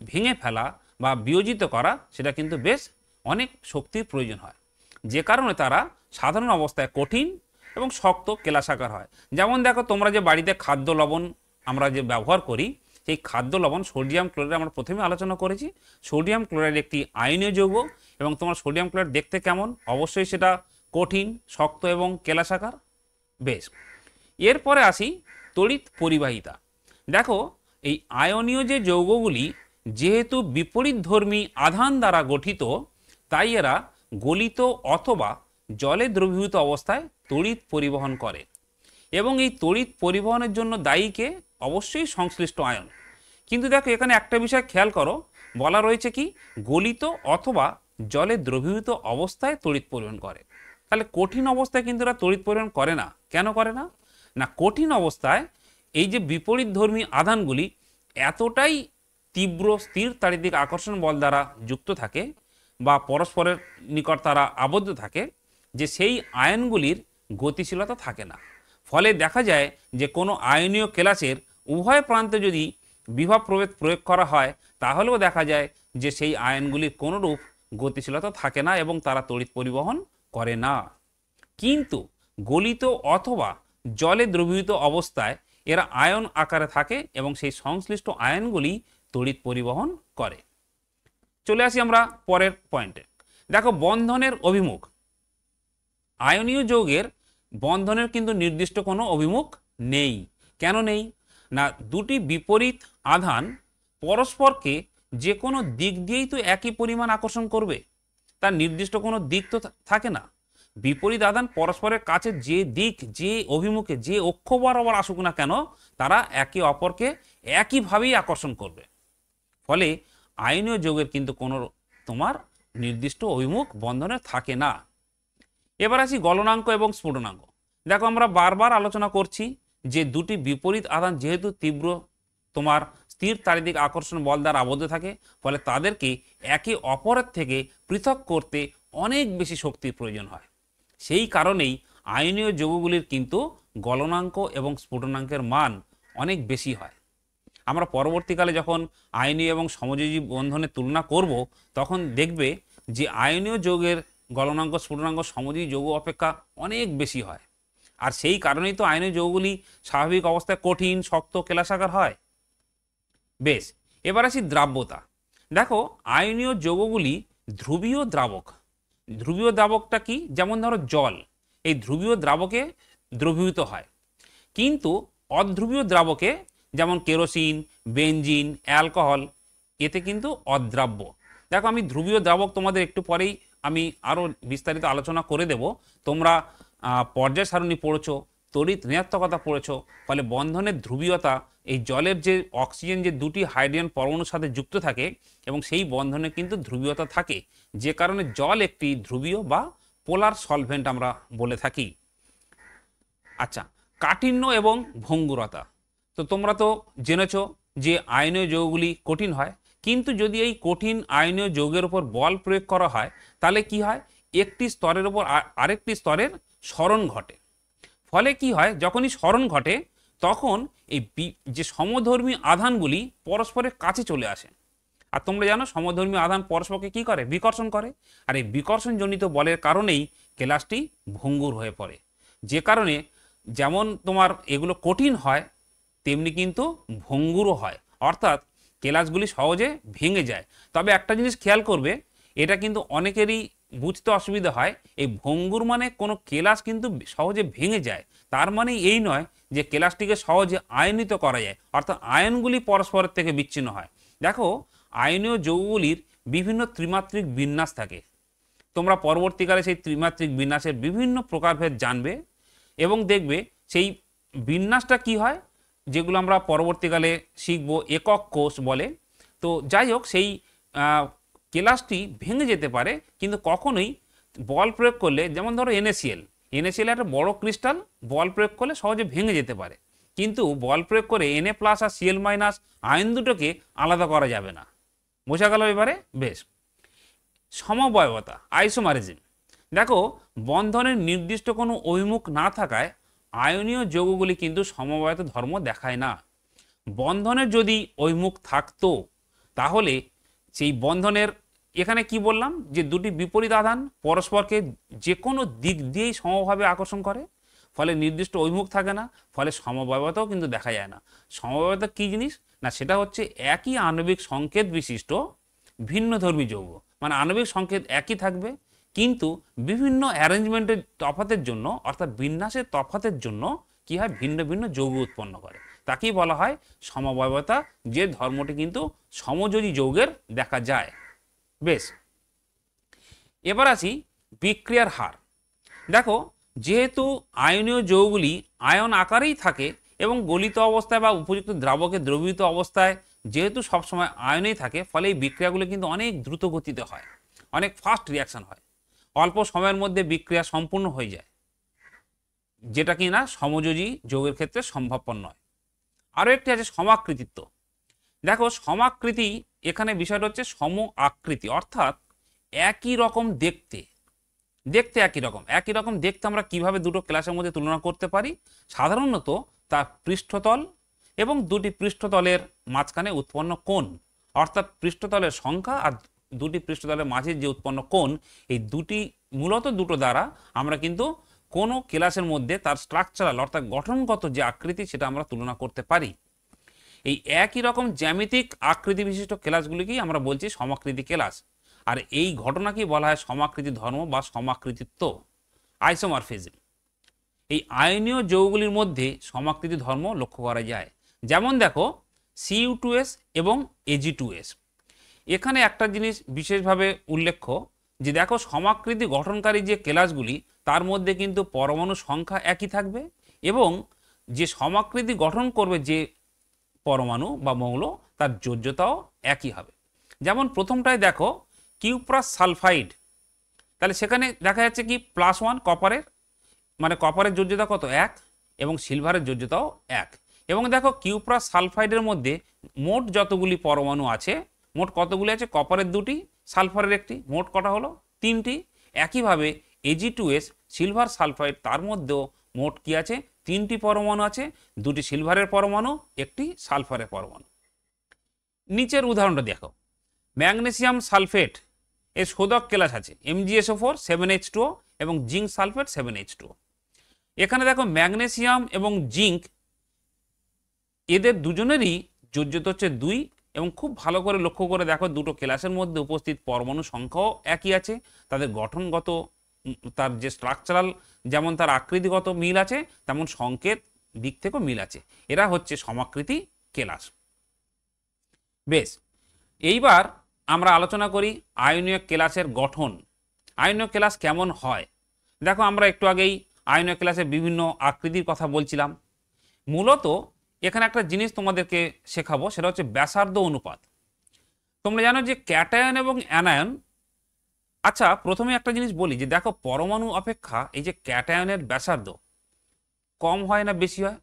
ভেঙে ফেলা বা বিয়োজিত করা, সেটা কিন্তু বেশ অনেক শক্তির প্রয়োজন হয়, যে কারণে তারা সাধারণ অবস্থায় কঠিন এবং শক্ত কেলাসাকার হয়। যেমন দেখো, তোমরা যে বাড়িতে খাদ্য লবণ আমরা যে ব্যবহার করি, সেই খাদ্য লবণ সোডিয়াম ক্লোরাইড আমরা প্রথমে আলোচনা করেছি। সোডিয়াম ক্লোরাইড একটি আয়নীয় যৌগ এবং তোমার সোডিয়াম ক্লোরাইড দেখতে কেমন? অবশ্যই সেটা কঠিন, শক্ত এবং কেলাসাকার। বেশ, এরপরে আসি তড়িৎ পরিবাহিতা। দেখো, এই আয়নীয় যে যৌগগুলি যেহেতু বিপরীতধর্মী আধান দ্বারা গঠিত, তাই এরা গলিত অথবা জলে দ্রবীভূত অবস্থায় তড়িৎ পরিবহন করে এবং এই তড়িৎ পরিবহনের জন্য দায়ীকে অবশ্যই সংশ্লিষ্ট আয়ন। কিন্তু দেখো, এখানে একটা বিষয় খেয়াল করো, বলা রয়েছে কি, গলিত অথবা জলে দ্রবীভূত অবস্থায় তড়িৎ পরিবহন করে। তাহলে কঠিন অবস্থায় কিন্তু এরা তড়িৎ পরিবহন করে না। কেন করে না না, কঠিন অবস্থায় এই যে বিপরীতধর্মী আধানগুলি এতটাই তীব্র স্থির তাড়িতিক আকর্ষণ বল দ্বারা যুক্ত থাকে বা পরস্পরের নিকট তারা আবদ্ধ থাকে, যে সেই আয়নগুলির গতিশীলতা থাকে না। ফলে দেখা যায় যে কোনো আয়নীয় কেলাসের উভয় প্রান্তে যদি বিভব প্রভেদ প্রয়োগ করা হয়, তাহলেও দেখা যায় যে সেই আয়নগুলির কোনোরূপ গতিশীলতা থাকে না এবং তারা তড়িৎ পরিবহন করে না। কিন্তু গলিত অথবা জলে দ্রবীভূত অবস্থায় এরা আয়ন আকারে থাকে এবং সেই সংশ্লিষ্ট আয়নগুলি তড়িৎ পরিবহন করে। চলে আসি আমরা পরের পয়েন্টে। দেখো, বন্ধনের অভিমুখ। আয়নীয় যৌগের বন্ধনের কিন্তু নির্দিষ্ট কোনো অভিমুখ নেই। কেন নেই না, দুটি বিপরীত আধান পরস্পরকে যে কোনো দিক দিয়েই তো একই পরিমাণ আকর্ষণ করবে, তার নির্দিষ্ট কোনো দিক তো থাকে না। বিপরীত আধান পরস্পরের কাছে যে দিক, যে অভিমুখে, যে অক্ষ বরাবর আসুক না কেন, তারা একে অপরকে একইভাবেই আকর্ষণ করবে। ফলে আয়নীয় যৌগের কিন্তু কোনো তোমার নির্দিষ্ট অভিমুখ বন্ধনের থাকে না। এবার আসি গলনাঙ্ক এবং স্ফুটনাঙ্ক। দেখো, আমরা বারবার আলোচনা করছি যে দুটি বিপরীত আধান যেহেতু তীব্র তোমার স্থির তাড়িতিক আকর্ষণ বল দ্বারা আবদ্ধ থাকে, ফলে তাদেরকে একে অপরের থেকে পৃথক করতে অনেক বেশি শক্তির প্রয়োজন হয়। সেই কারণেই আয়নীয় যৌগগুলির কিন্তু গলনাঙ্ক এবং স্ফুটনাঙ্কের মান অনেক বেশি হয়। আমরা পরবর্তীকালে যখন আয়নীয় এবং সমযোজী বন্ধনের তুলনা করব, তখন দেখবে যে আয়নীয় যৌগের গলনাঙ্ক স্ফুটনাঙ্ক সমযোজী যৌগ অপেক্ষা অনেক বেশি হয়। আর সেই কারণেই তো আয়নীয় যৌগগুলি স্বাভাবিক অবস্থায় কঠিন, শক্ত, কেলাসাকার হয়। বেশ, এবার আসি দ্রাব্যতা। দেখো, আয়নীয় যৌগগুলি ধ্রুবীয় দ্রাবক। ধ্রুবীয় দ্রাবকটা কি? যেমন ধরো জল, এই ধ্রুবীয় দ্রাবকে দ্রবীভূত হয়, কিন্তু অধ্রুবীয় দ্রাবকে যেমন কেরোসিন, বেনজিন, অ্যালকোহল, এতে কিন্তু অদ্রাব্য। দেখো, আমি ধ্রুবীয় দ্রাবক তোমাদের একটু পরেই আমি আরও বিস্তারিত আলোচনা করে দেব। তোমরা পর্যায় সারণী পড়েছো, তড়িৎ ঋণাত্মকতা পড়েছো, ফলে বন্ধনের ধ্রুবীয়তা, এই জলের যে অক্সিজেন যে দুটি হাইড্রোজেন পরমাণুর সাথে যুক্ত থাকে এবং সেই বন্ধনে কিন্তু ধ্রুবীয়তা থাকে, যে কারণে জল একটি ধ্রুবীয় বা পোলার সলভেন্ট আমরা বলে থাকি। আচ্ছা, কাঠিন্য এবং ভঙ্গুরতা। তো তোমরা তো জেনেছো যে আয়নীয় যৌগগুলি কঠিন হয়, কিন্তু যদি এই কঠিন আয়নীয় যৌগের উপর বল প্রয়োগ করা হয় তাহলে কি হয়? একটি স্তরের উপর আরেকটি স্তরের সরণ ঘটে। ফলে কি হয়? যখনই সরণ ঘটে তখন এই যে সমধর্মী আধানগুলি পরস্পরের কাছে চলে আসে। আর তোমরা জানো সমধর্মী আধান পরস্পরকে কি করে? বিকর্ষণ করে। আর এই বিকর্ষণজনিত বলের কারণেই কেলাসটি ভঙ্গুর হয়ে পড়ে। যে কারণে যেমন তোমার এগুলো কঠিন হয়, তেমনি কিন্তু ভঙ্গুরও হয়, অর্থাৎ কেলাসগুলি সহজে ভেঙে যায়। তবে একটা জিনিস খেয়াল করবে, এটা কিন্তু অনেকেরই বুঝতে অসুবিধা হয়। এই ভঙ্গুর মানে কোনো কেলাস কিন্তু সহজে ভেঙে যায়, তার মানে এই নয় যে কেলাসটিকে সহজে আয়নিত করা যায়, অর্থাৎ আয়নগুলি পরস্পরের থেকে বিচ্ছিন্ন হয়। দেখো, আয়নীয় যৌগগুলির বিভিন্ন ত্রিমাত্রিক বিন্যাস থাকে। তোমরা পরবর্তীকালে সেই ত্রিমাত্রিক বিন্যাসের বিভিন্ন প্রকারভেদ জানবে এবং দেখবে সেই বিন্যাসটা কি হয়, যেগুলো আমরা পরবর্তীকালে শিখব, একক কোষ বলে। তো যাই হোক, সেই কেলাসটি ভেঙে যেতে পারে, কিন্তু কখনোই বল প্রয়োগ করলে, যেমন ধরো NaCl একটা বড় ক্রিস্টাল, বল প্রয়োগ করলে সহজে ভেঙে যেতে পারে, কিন্তু বল প্রয়োগ করে Na+ আর Cl- আয়ন দুটোকে আলাদা করা যাবে না। বোঝা গেল এবারে? বেশ। সমবায়বতা, আইসোমারিজম। দেখো, বন্ধনের নির্দিষ্ট কোনো অভিমুখ না থাকায় আয়নীয় যৌগগুলি কিন্তু সমবায়িত ধর্ম দেখায় না। বন্ধনের যদি অভিমুখ থাকতো তাহলে সেই বন্ধনের, এখানে কি বললাম, যে দুটি বিপরীত আধান পরস্পরকে যে কোনো দিক দিয়েই সমভাবে আকর্ষণ করে, ফলে নির্দিষ্ট অভিমুখ থাকে না, ফলে সমবায়বতাও কিন্তু দেখা যায় না। সমবায়বতা কি জিনিস না, সেটা হচ্ছে একই আণবিক সংকেত বিশিষ্ট ভিন্নধর্মী যৌগ, মানে আণবিক সংকেত একই থাকবে, কিন্তু বিভিন্ন অ্যারেঞ্জমেন্টের তফাতের জন্য, অর্থাৎ বিন্যাসের তফাতের জন্য কি হয়, ভিন্ন ভিন্ন যৌগ উৎপন্ন করে। তাকেই বলা হয় সমবায়বতা, যে ধর্মটি কিন্তু সমযোজী যৌগের দেখা যায়। বেশ, এবার আসি বিক্রিয়ার হার। দেখো, যেহেতু আয়নীয় যৌগগুলি আয়ন আকারেই থাকে এবং গলিত অবস্থায় বা উপযুক্ত দ্রাবকে দ্রবীভূত অবস্থায় যেহেতু সবসময় আয়নেই থাকে, ফলে এই বিক্রিয়াগুলো কিন্তু অনেক দ্রুত গতিতে হয়, অনেক ফাস্ট রিয়াকশন হয়, অল্প সময়ের মধ্যে বিক্রিয়া সম্পূর্ণ হয়ে যায়, যেটা কি না সমযোজী যৌগের ক্ষেত্রে সম্ভবপর নয়। আরও একটি আছে সমাকৃতিত্ব। দেখো, সমাকৃতি, এখানে বিষয়টা হচ্ছে সম আকৃতি, অর্থাৎ একই রকম দেখতে একই রকম দেখতে আমরা কিভাবে দুটো ক্লাসের মধ্যে তুলনা করতে পারি? সাধারণত তার পৃষ্ঠতল এবং দুটি পৃষ্ঠতলের মাঝখানে উৎপন্ন কোণ, অর্থাৎ পৃষ্ঠতলের সংখ্যা আর দুটি পৃষ্ঠতলের মাঝে যে উৎপন্ন কোণ, এই দুটি মূলত দুটো দ্বারা আমরা কিন্তু কোনো ক্লাসের মধ্যে তার স্ট্রাকচারাল, অর্থাৎ গঠনগত যে আকৃতি, সেটা আমরা তুলনা করতে পারি। এই একই রকম জ্যামিতিক আকৃতি বিশিষ্ট ক্লাসগুলিকেই আমরা বলছি সমাকৃতি ক্লাস। আর এই ঘটনাকেই বলা হয় সমাকৃতি ধর্ম বা সমাকৃতিত্ব, আইসোমরফিজম। এই আয়নীয় যৌগগুলির মধ্যে সমাকৃতি ধর্ম লক্ষ্য করা যায়। যেমন দেখো, Cu2s এবং Ag2s। এখানে একটা জিনিস বিশেষভাবে উল্লেখ্য, যে দেখো, সমাকৃতি গঠনকারী যে ক্লাসগুলি, তার মধ্যে কিন্তু পরমাণু সংখ্যা একই থাকবে এবং যে সমাকৃতি গঠন করবে যে পরমাণু বা মৌল, তার যোজ্যতাও একই হবে। যেমন প্রথমটায় দেখো, কিউপ্রাস সালফাইড, তাহলে সেখানে দেখা যাচ্ছে কি +1 কপারের, মানে কপারের যোজ্যতা কত? 1, এবং সিলভারের যোজ্যতাও 1। এবং দেখো, কিউপ্রাস সালফাইডের মধ্যে মোট যতগুলি পরমাণু আছে, মোট কতগুলি আছে? কপারের 2টি, সালফারের 1টি, মোট কটা হলো? 3টি। একইভাবে Ag2s সিলভার সালফাইড, তার মধ্যেও মোট কি আছে? 3টি পরমাণু আছে, 2টি সিলভারের পরমাণু, 1টি সালফারের পরমাণু। নিচের উদাহরণটা দেখো, ম্যাগনেসিয়াম সালফেট এর শোধক কেলাস আছে MgSO4 7H2O এবং জিঙ্ক সালফেট 7H2O। এখানে দেখো ম্যাগনেসিয়াম এবং জিঙ্ক এদের দুজনেরই যোজ্যতা হচ্ছে 2 এবং খুব ভালো করে লক্ষ্য করে দেখো দুটো কেলাসের মধ্যে উপস্থিত পরমাণু সংখ্যাও একই আছে, তাদের গঠনগত তার যে স্ট্রাকচারাল যেমন তার আকৃতিগত মিল আছে তেমন সংকেত দিক থেকেও মিল আছে, এরা হচ্ছে সমাকৃতি কেলাস। বেশ, এইবার আমরা আলোচনা করি আয়নীয় কেলাসের গঠন। আয়নীয় কেলাস কেমন হয় দেখো, আমরা একটু আগেই আয়নীয় কেলাসের বিভিন্ন আকৃতির কথা বলছিলাম। মূলত এখানে একটা জিনিস তোমাদেরকে শেখাবো, সেটা হচ্ছে ব্যাসার্ধ অনুপাত। তোমরা জানো যে ক্যাটায়ন এবং অ্যানায়ন, আচ্ছা প্রথমে একটা জিনিস বলি যে দেখো পরমাণু অপেক্ষা এই যে ক্যাটায়নের ব্যাসার্ধ কম হয় না বেশি হয়?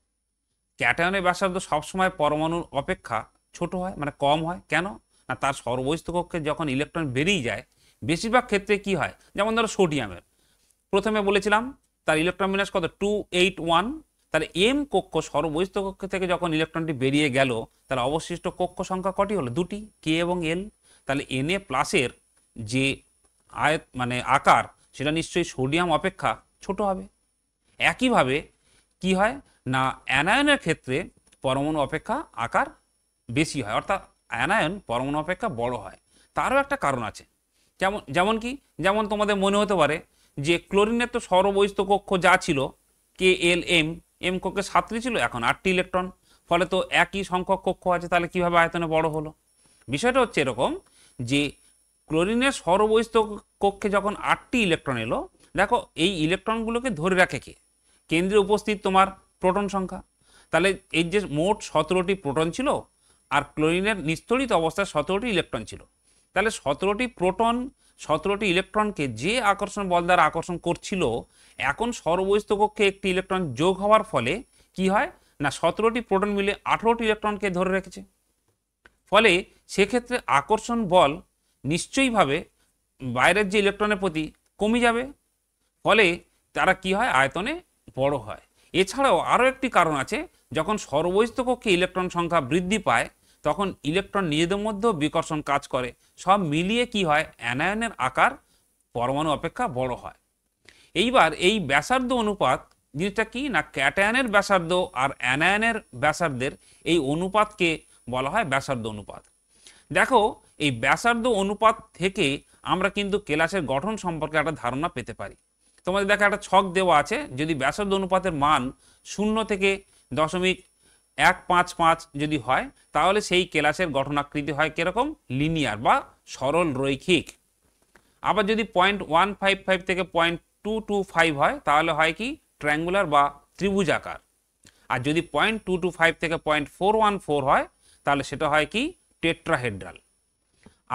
ক্যাটায়নের ব্যাসার্ধ সবসময় পরমাণুর অপেক্ষা ছোট হয়, মানে কম হয়। কেন না, তার সর্বস্থ কক্ষে যখন ইলেকট্রন বেরিয়ে যায় বেশিরভাগ ক্ষেত্রে কি হয়, যেমন ধরো সোডিয়ামের প্রথমে বলেছিলাম তার ইলেকট্রন বিন্যাস কত 281, তাহলে এম কক্ষ সর্বস্থ কক্ষ থেকে যখন ইলেকট্রনটি বেরিয়ে গেল তাহলে অবশিষ্ট কক্ষ সংখ্যা কটি হলো, দুটি, কে এবং এল। তাহলে Na প্লাসের যে মানে আকার সেটা নিশ্চয়ই সোডিয়াম অপেক্ষা ছোট হবে। একইভাবে কি হয় না, অ্যানায়নের ক্ষেত্রে পরমাণু অপেক্ষা আকার বেশি হয়, অর্থাৎ অ্যানায়ন পরমাণু অপেক্ষা বড় হয়। তারও একটা কারণ আছে, যেমন কি, যেমন তোমাদের মনে হতে পারে যে ক্লোরিনের তো সর্বস্থ কক্ষ যা ছিল KLM, এম কক্ষে 7টি ছিল, এখন 8টি ইলেকট্রন, ফলে তো একই সংখ্যক কক্ষ আছে, তাহলে কিভাবে আয়তনে বড় হলো? বিষয়টা হচ্ছে এরকম যে ক্লোরিনের সর্বস্থ কক্ষে যখন 8টি ইলেকট্রন এলো, দেখো এই ইলেকট্রনগুলোকে ধরে রাখে কে, কেন্দ্রে উপস্থিত তোমার প্রোটন সংখ্যা। তাহলে এই যে মোট 17টি প্রোটন ছিল আর ক্লোরিনের নিস্তড়িত অবস্থায় 17টি ইলেকট্রন ছিল, তাহলে 17টি প্রোটন 17টি ইলেকট্রনকে যে আকর্ষণ বল দ্বারা আকর্ষণ করছিল, এখন সর্বস্থ কক্ষে একটি ইলেকট্রন যোগ হওয়ার ফলে কি হয় না, 17টি প্রোটন মিলে 18টি ইলেকট্রনকে ধরে রেখেছে। ফলে সেক্ষেত্রে আকর্ষণ বল নিশ্চয়ইভাবে বাইরের যে ইলেকট্রনের প্রতি কমে যাবে, ফলে তারা কি হয়, আয়তনে বড় হয়। এছাড়াও আরও একটি কারণ আছে, যখন সর্বস্থ কক্ষে ইলেকট্রন সংখ্যা বৃদ্ধি পায় তখন ইলেকট্রন নিজেদের মধ্যেও বিকর্ষণ কাজ করে, সব মিলিয়ে কি হয়, অ্যানায়নের আকার পরমাণু অপেক্ষা বড় হয়। এইবার এই ব্যাসার্ধ অনুপাত জিনিসটা কি না, ক্যাটায়নের ব্যাসার্ধ আর অ্যানায়নের ব্যাসার্ধের এই অনুপাতকে বলা হয় ব্যাসার্ধ অনুপাত। দেখো এই ব্যাসার্ধ অনুপাত থেকে আমরা কিন্তু কেলাসের গঠন সম্পর্কে একটা ধারণা পেতে পারি। তোমাদের দেখো একটা ছক দেওয়া আছে, যদি ব্যাসার্ধ অনুপাতের মান 0 থেকে 0.155 যদি হয় তাহলে সেই কেলাসের গঠনাকৃতি হয় কিরকম, লিনিয়ার বা সরল রৈখিক। আবার যদি 0.155 থেকে 0.225 হয় তাহলে হয় কি, ট্রায়াঙ্গুলার বা ত্রিভুজাকার। আর যদি 0.225 থেকে 0.414 হয় তাহলে সেটা হয় কি, টেট্রাহেড্রাল।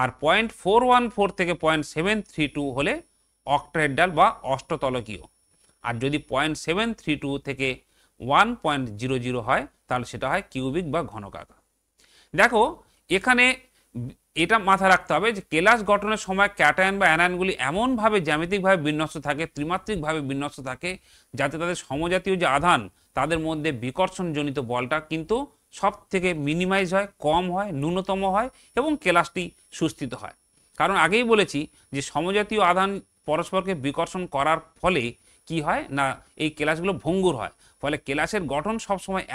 আর 0.414 থেকে 0.732 হলে অক্টাহেড্রাল বা অষ্টতলকীয়। আর যদি 0.732 থেকে 1.00 হয় তাহলে সেটা হয় কিউবিক বা ঘনকাকার। দেখো এখানে এটা মাথায় রাখতে হবে যে কেলাস গঠনের সময় ক্যাটায়ন বা অ্যানায়নগুলি এমনভাবে জ্যামিতিকভাবে বিন্যস্ত থাকে, ত্রিমাত্রিকভাবে বিন্যস্ত থাকে, যাতে তাদের সমজাতীয় যে আধান তাদের মধ্যে বিকর্ষণজনিত বলটা কিন্তু সব থেকে মিনিমাইজ হয়, কম হয়, ন্যূনতম হয় এবং কেলাসটি সুস্থিত হয়। কারণ আগেই বলেছি যে সমজাতীয় আধান পরস্পরকে বিকর্ষণ করার ফলে কি হয় না, এই কেলাসগুলো ভঙ্গুর হয়। ফলে কেলাসের গঠন সবসময়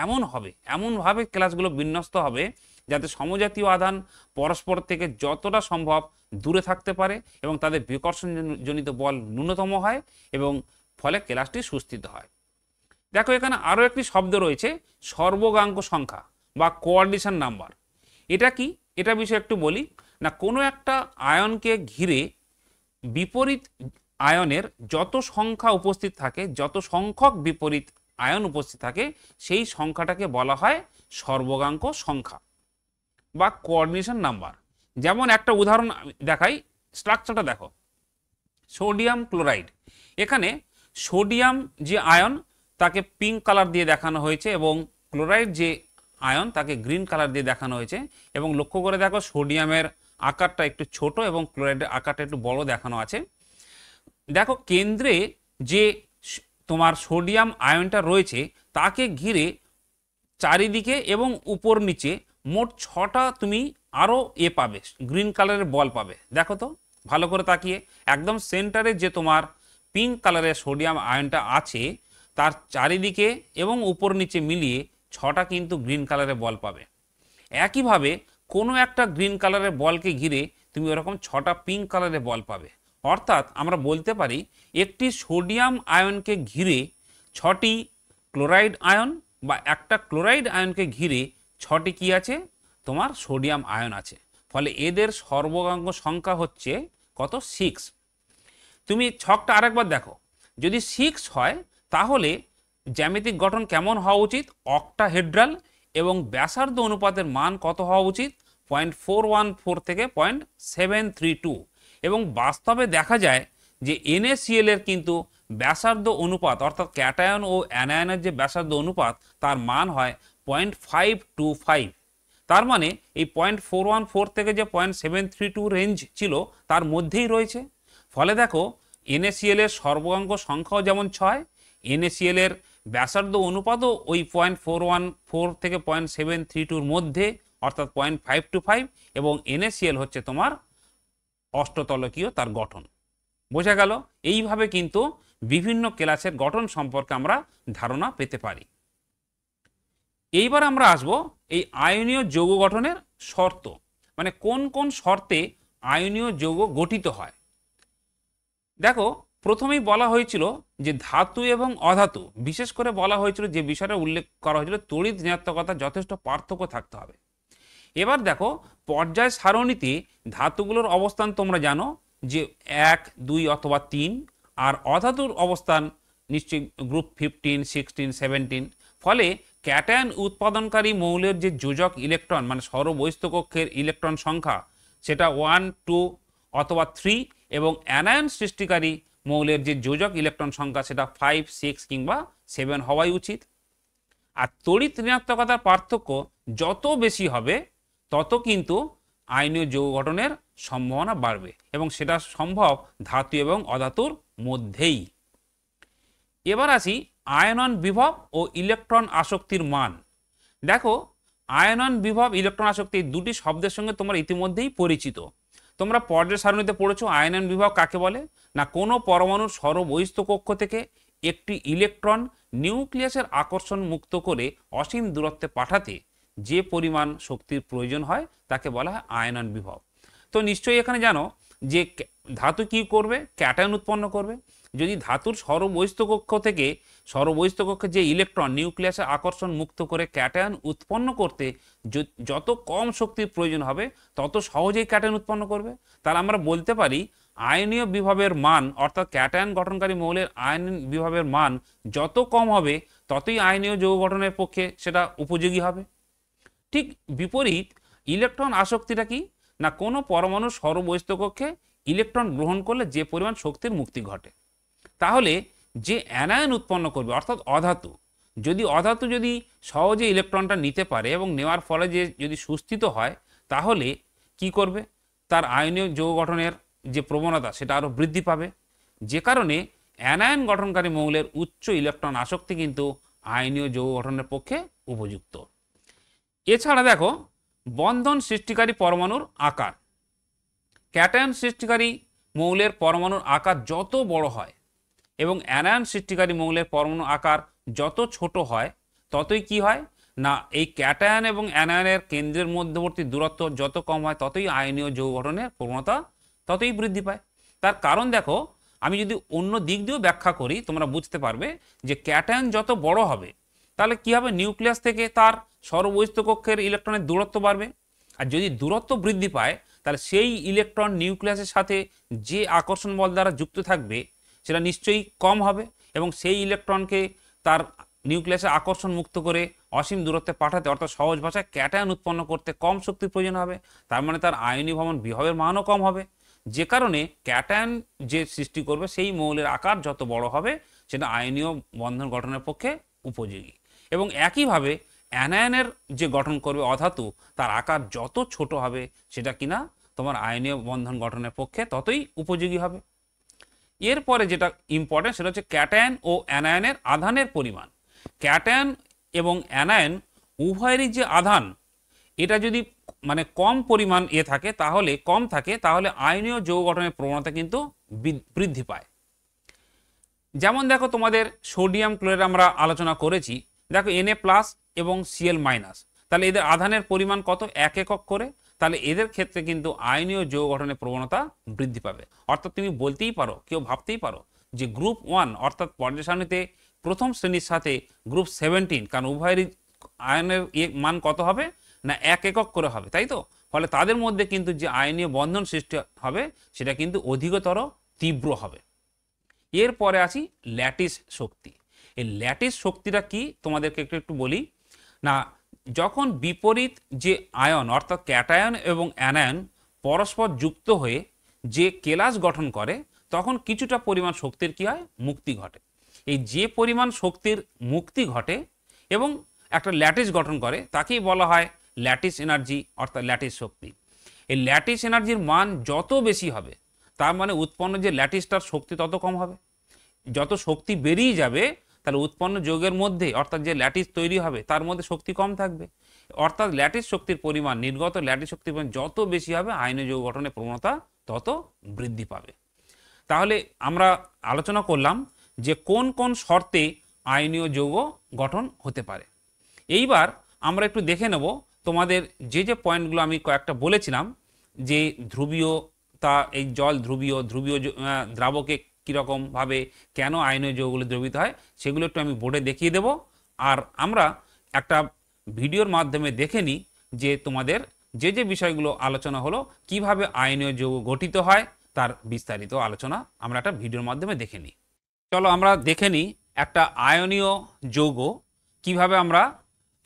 এমনভাবে কেলাসগুলো বিন্যস্ত হবে যাতে সমজাতীয় আধান পরস্পর থেকে যতটা সম্ভব দূরে থাকতে পারে এবং তাদের বিকর্ষণজনিত বল ন্যূনতম হয় এবং ফলে কেলাসটি সুস্থিত হয়। দেখো এখানে আরও একটি শব্দ রয়েছে, সর্বগাঙ্ক সংখ্যা বা কোঅর্ডিনেশন নাম্বার। এটা কি, এটা বিষয়ে একটু বলি না, কোনো একটা আয়নকে ঘিরে বিপরীত আয়নের যত সংখ্যা উপস্থিত থাকে, যত সংখ্যক বিপরীত আয়ন উপস্থিত থাকে, সেই সংখ্যাটাকে বলা হয় সর্বগাঙ্ক সংখ্যা বা কোঅর্ডিনেশন নাম্বার। যেমন একটা উদাহরণ দেখাই, স্ট্রাকচারটা দেখো, সোডিয়াম ক্লোরাইড। এখানে সোডিয়াম যে আয়ন তাকে পিঙ্ক কালার দিয়ে দেখানো হয়েছে এবং ক্লোরাইড যে আয়ন তাকে গ্রিন কালার দিয়ে দেখানো হয়েছে। এবং লক্ষ্য করে দেখো সোডিয়ামের আকারটা একটু ছোট এবং ক্লোরাইডের আকারটা একটু বড় দেখানো আছে। দেখো কেন্দ্রে যে তোমার সোডিয়াম আয়নটা রয়েছে তাকে ঘিরে চারিদিকে এবং উপর নিচে মোট 6টা তুমি আরও পাবে, গ্রিন কালারের বল পাবে। দেখো তো ভালো করে তাকিয়ে একদম সেন্টারে যে তোমার পিঙ্ক কালারের সোডিয়াম আয়নটা আছে তার চারিদিকে এবং উপর নিচে মিলিয়ে 6টা কিন্তু গ্রিন কালারের বল পাবে। একইভাবে কোনো একটা গ্রিন কালারের বলকে ঘিরে তুমি ওরকম 6টা পিঙ্ক কালারের বল পাবে। অর্থাৎ আমরা বলতে পারি একটি সোডিয়াম আয়নকে ঘিরে 6টি ক্লোরাইড আয়ন বা একটা ক্লোরাইড আয়নকে ঘিরে 6টি কি আছে তোমার সোডিয়াম আয়ন আছে। ফলে এদের সর্বাঙ্গ সংখ্যা হচ্ছে কত 6। তুমি ছকটা আরেকবার দেখো, যদি 6 হয় তাহলে জ্যামিতিক গঠন কেমন হওয়া উচিত, অক্টাহেড্রাল, এবং ব্যাসার্ধ অনুপাতের মান কত হওয়া উচিত 0.414 থেকে 0.732। এবং বাস্তবে দেখা যায় যে NaCl এর কিন্তু ব্যাসার্ধ অনুপাত অর্থাৎ ক্যাটায়ন ও অ্যানায়নের যে ব্যাসার্ধ অনুপাত তার মান হয় 0.525। তার মানে এই 0.414 থেকে যে 0.732 রেঞ্জ ছিল তার মধ্যেই রয়েছে। ফলে দেখো NaCl এর সর্বাঙ্গ সংখ্যাও যেমন 6, NaCl এর ব্যাসার্ধ অনুপাতও ওই 0.414 থেকে 0.732-র মধ্যে অর্থাৎ 0.525, এবং NaCl হচ্ছে তোমার অষ্টতলকীয় তার গঠন। বোঝা গেল? এইভাবে কিন্তু বিভিন্ন ক্লাসের গঠন সম্পর্কে আমরা ধারণা পেতে পারি। এইবার আমরা আসব এই আয়নীয় যৌগ গঠনের শর্ত, মানে কোন কোন শর্তে আয়নীয় যৌগ গঠিত হয়। দেখো প্রথমেই বলা হয়েছিল যে ধাতু এবং অধাতু, বিশেষ করে বলা হয়েছিল যে বিষয়টা উল্লেখ করা হয়েছিল তড়িৎ ঋণাত্মকতা যথেষ্ট পার্থক্য থাকতে হবে। এবার দেখো পর্যায় সারণীতে ধাতুগুলোর অবস্থান তোমরা জানো যে 1, 2 অথবা 3, আর অধাতুর অবস্থান নিশ্চয়ই গ্রুপ 15, 16, 17। ফলে ক্যাটায়ন উৎপাদনকারী মৌলের যে যোজক ইলেকট্রন মানে সরবহিস্থ কক্ষের ইলেকট্রন সংখ্যা সেটা 1, 2 অথবা 3, এবং অ্যানায়ন সৃষ্টিকারী মৌলের যে যোজক ইলেকট্রন সংখ্যা সেটা 5, 6 কিংবা 7 হওয়াই উচিত। আর তড়িৎ ঋণাত্মকতার পার্থক্য যত বেশি হবে তত কিন্তু আয়নীয় যৌগ গঠনের সম্ভাবনা বাড়বে, এবং সেটা সম্ভব ধাতু এবং অধাতুর মধ্যেই। এবার আসি আয়নন বিভব ও ইলেকট্রন আসক্তির মান। দেখো আয়নন বিভব ইলেকট্রন আসক্তি দুটি শব্দের সঙ্গে তোমরা ইতিমধ্যেই পরিচিত। তোমরা পর্যায় সারণীতে পড়েছো আয়নন বিভব কাকে বলে না, কোনো পরমাণুর সরবহিস্থ কক্ষ থেকে একটি ইলেকট্রন নিউক্লিয়াসের আকর্ষণ মুক্ত করে অসীম দূরত্বে পাঠাতে যে পরিমাণ শক্তির প্রয়োজন হয় তাকে বলা হয় আয়নন বিভব। তো নিশ্চয়ই এখানে জানো যে ধাতু কি করবে, ক্যাটায়ন উৎপন্ন করবে। যদি ধাতুর সরবহিস্থ কক্ষ থেকে সরবহিস্থ কক্ষে যে ইলেকট্রন নিউক্লিয়াসে আকর্ষণ মুক্ত করে ক্যাটায়ন উৎপন্ন করতে যত কম শক্তির প্রয়োজন হবে তত সহজেই ক্যাটায়ন উৎপন্ন করবে। তাহলে আমরা বলতে পারি আয়নীয় বিভবের মান অর্থাৎ ক্যাটায়ন গঠনকারী মৌলের আয়ন বিভবের মান যত কম হবে ততই আয়নীয় যৌগ গঠনের পক্ষে সেটা উপযোগী হবে। ঠিক বিপরীত ইলেকট্রন আসক্তিটা কি না, কোনো পরমাণু সরবহিস্থ কক্ষে ইলেকট্রন গ্রহণ করলে যে পরিমাণ শক্তির মুক্তি ঘটে। তাহলে যে অ্যানায়ন উৎপন্ন করবে অর্থাৎ অধাতু, যদি সহজে ইলেকট্রনটা নিতে পারে এবং নেওয়ার ফলে যদি সুস্থিত হয় তাহলে কি করবে, তার আয়নীয় যৌগ গঠনের যে প্রবণতা সেটা আরও বৃদ্ধি পাবে। যে কারণে অ্যানায়ন গঠনকারী মৌলের উচ্চ ইলেকট্রন আসক্তি কিন্তু আয়নীয় যৌগ গঠনের পক্ষে উপযুক্ত। এছাড়া দেখো বন্ধন সৃষ্টিকারী পরমাণুর আকার, ক্যাটায়ন সৃষ্টিকারী মৌলের পরমাণুর আকার যত বড় হয় এবং অ্যানায়ন সৃষ্টিকারী মৌলের পরমাণু আকার যত ছোট হয় ততই কি হয় না, এই ক্যাটায়ন এবং অ্যানায়নের কেন্দ্রের মধ্যবর্তী দূরত্ব যত কম হয় ততই আয়নীয় যৌগ গঠনের প্রবণতা ততই বৃদ্ধি পায়। তার কারণ দেখো, আমি যদি অন্য দিক দিয়েও ব্যাখ্যা করি তোমরা বুঝতে পারবে যে ক্যাটায়ন যত বড় হবে তাহলে কি হবে, নিউক্লিয়াস থেকে তার সরবহিস্থ কক্ষের ইলেকট্রনের দূরত্ব বাড়বে। আর যদি দূরত্ব বৃদ্ধি পায় তাহলে সেই ইলেকট্রন নিউক্লিয়াসের সাথে যে আকর্ষণ বল দ্বারা যুক্ত থাকবে সেটা নিশ্চয়ই কম হবে, এবং সেই ইলেকট্রনকে তার নিউক্লিয়াসে আকর্ষণ মুক্ত করে অসীম দূরত্বে পাঠাতে অর্থাৎ সহজ ভাষায় ক্যাটায়ন উৎপন্ন করতে কম শক্তির প্রয়োজন হবে। তার মানে তার আয়নীয় ভবন বিভবের মানও কম হবে, যে কারণে ক্যাটায়ন যে সৃষ্টি করবে সেই মৌলের আকার যত বড় হবে সেটা আয়নীয় বন্ধন গঠনের পক্ষে উপযোগী। এবং একইভাবে অ্যানায়নের যে গঠন করবে অধাতু তার আকার যত ছোট হবে সেটা কিনা তোমার আয়নীয় বন্ধন গঠনের পক্ষে ততই উপযোগী হবে। এরপরে যেটা ইম্পর্টেন্ট সেটা হচ্ছে ক্যাটায়ন ও অ্যানায়নের আধানের পরিমাণ। ক্যাটায়ন এবং অ্যানায়ন উভয়েরই যে আধান এটা যদি মানে কম পরিমাণ থাকে তাহলে কম থাকে তাহলে আয়নীয় যৌগ গঠনের প্রবণতা কিন্তু বৃদ্ধি পায়। যেমন দেখো তোমাদের সোডিয়াম ক্লোরাইড আমরা আলোচনা করেছি, দেখো Na+ এবং Cl-, তাহলে এদের আধানের পরিমাণ কত, 1 একক করে, তাহলে এদের ক্ষেত্রে কিন্তু আয়নীয় যৌগ গঠনের প্রবণতা বৃদ্ধি পাবে। অর্থাৎ তুমি বলতেই পারো, কেউ ভাবতেই পারো যে গ্রুপ 1 অর্থাৎ পর্যায় সারণীতে প্রথম শ্রেণীর সাথে গ্রুপ 17, কারণ উভয়েরই আয়নের মান কত হবে না 1 একক করে হবে, তাই তো? ফলে তাদের মধ্যে কিন্তু যে আয়নীয় বন্ধন সৃষ্টি হবে সেটা কিন্তু অধিকতর তীব্র হবে। এরপরে আসি ল্যাটিস শক্তি। এই ল্যাটিস শক্তিটা কি তোমাদেরকে একটু বলি না, যখন বিপরীত যে আয়ন অর্থাৎ ক্যাটায়ন এবং অ্যানায়ন পরস্পর যুক্ত হয়ে যে কেলাস গঠন করে তখন কিছুটা পরিমাণ শক্তির কি হয়, মুক্তি ঘটে। এই যে পরিমাণ শক্তির মুক্তি ঘটে এবং একটা ল্যাটিস গঠন করে তাকেই বলা হয় ল্যাটিস এনার্জি অর্থাৎ ল্যাটিস শক্তি। এই ল্যাটিস এনার্জির মান যত বেশি হবে তার মানে উৎপন্ন যে ল্যাটিসটার শক্তি তত কম হবে। যত শক্তি বেরিয়ে যাবে তাহলে উৎপন্ন যৌগের মধ্যে অর্থাৎ যে ল্যাটিস তৈরি হবে তার মধ্যে শক্তি কম থাকবে। অর্থাৎ ল্যাটিস শক্তির পরিমাণ, নির্গত ল্যাটিস শক্তির পরিমাণ যত বেশি হবে আয়নীয় যৌগ গঠনের প্রবণতা তত বৃদ্ধি পাবে। তাহলে আমরা আলোচনা করলাম যে কোন কোন শর্তে আয়নীয় যৌগ গঠন হতে পারে। এইবার আমরা একটু দেখে নেব তোমাদের যে পয়েন্টগুলো আমি কয়েকটা বলেছিলাম, যে ধ্রুবীয়তা, এই জল ধ্রুবীয় দ্রাবকে কীরকমভাবে কেন আয়নীয় যৌগগুলো দ্রবীভূত হয় সেগুলো একটু আমি বোর্ডে দেখিয়ে দেব। আর আমরা একটা ভিডিওর মাধ্যমে দেখে নিই যে তোমাদের যে বিষয়গুলো আলোচনা হলো কিভাবে আয়নীয় যৌগ গঠিত হয় তার বিস্তারিত আলোচনা আমরা একটা ভিডিওর মাধ্যমে দেখে নিই। চলো আমরা দেখে নিই একটা আয়নীয় যৌগ কিভাবে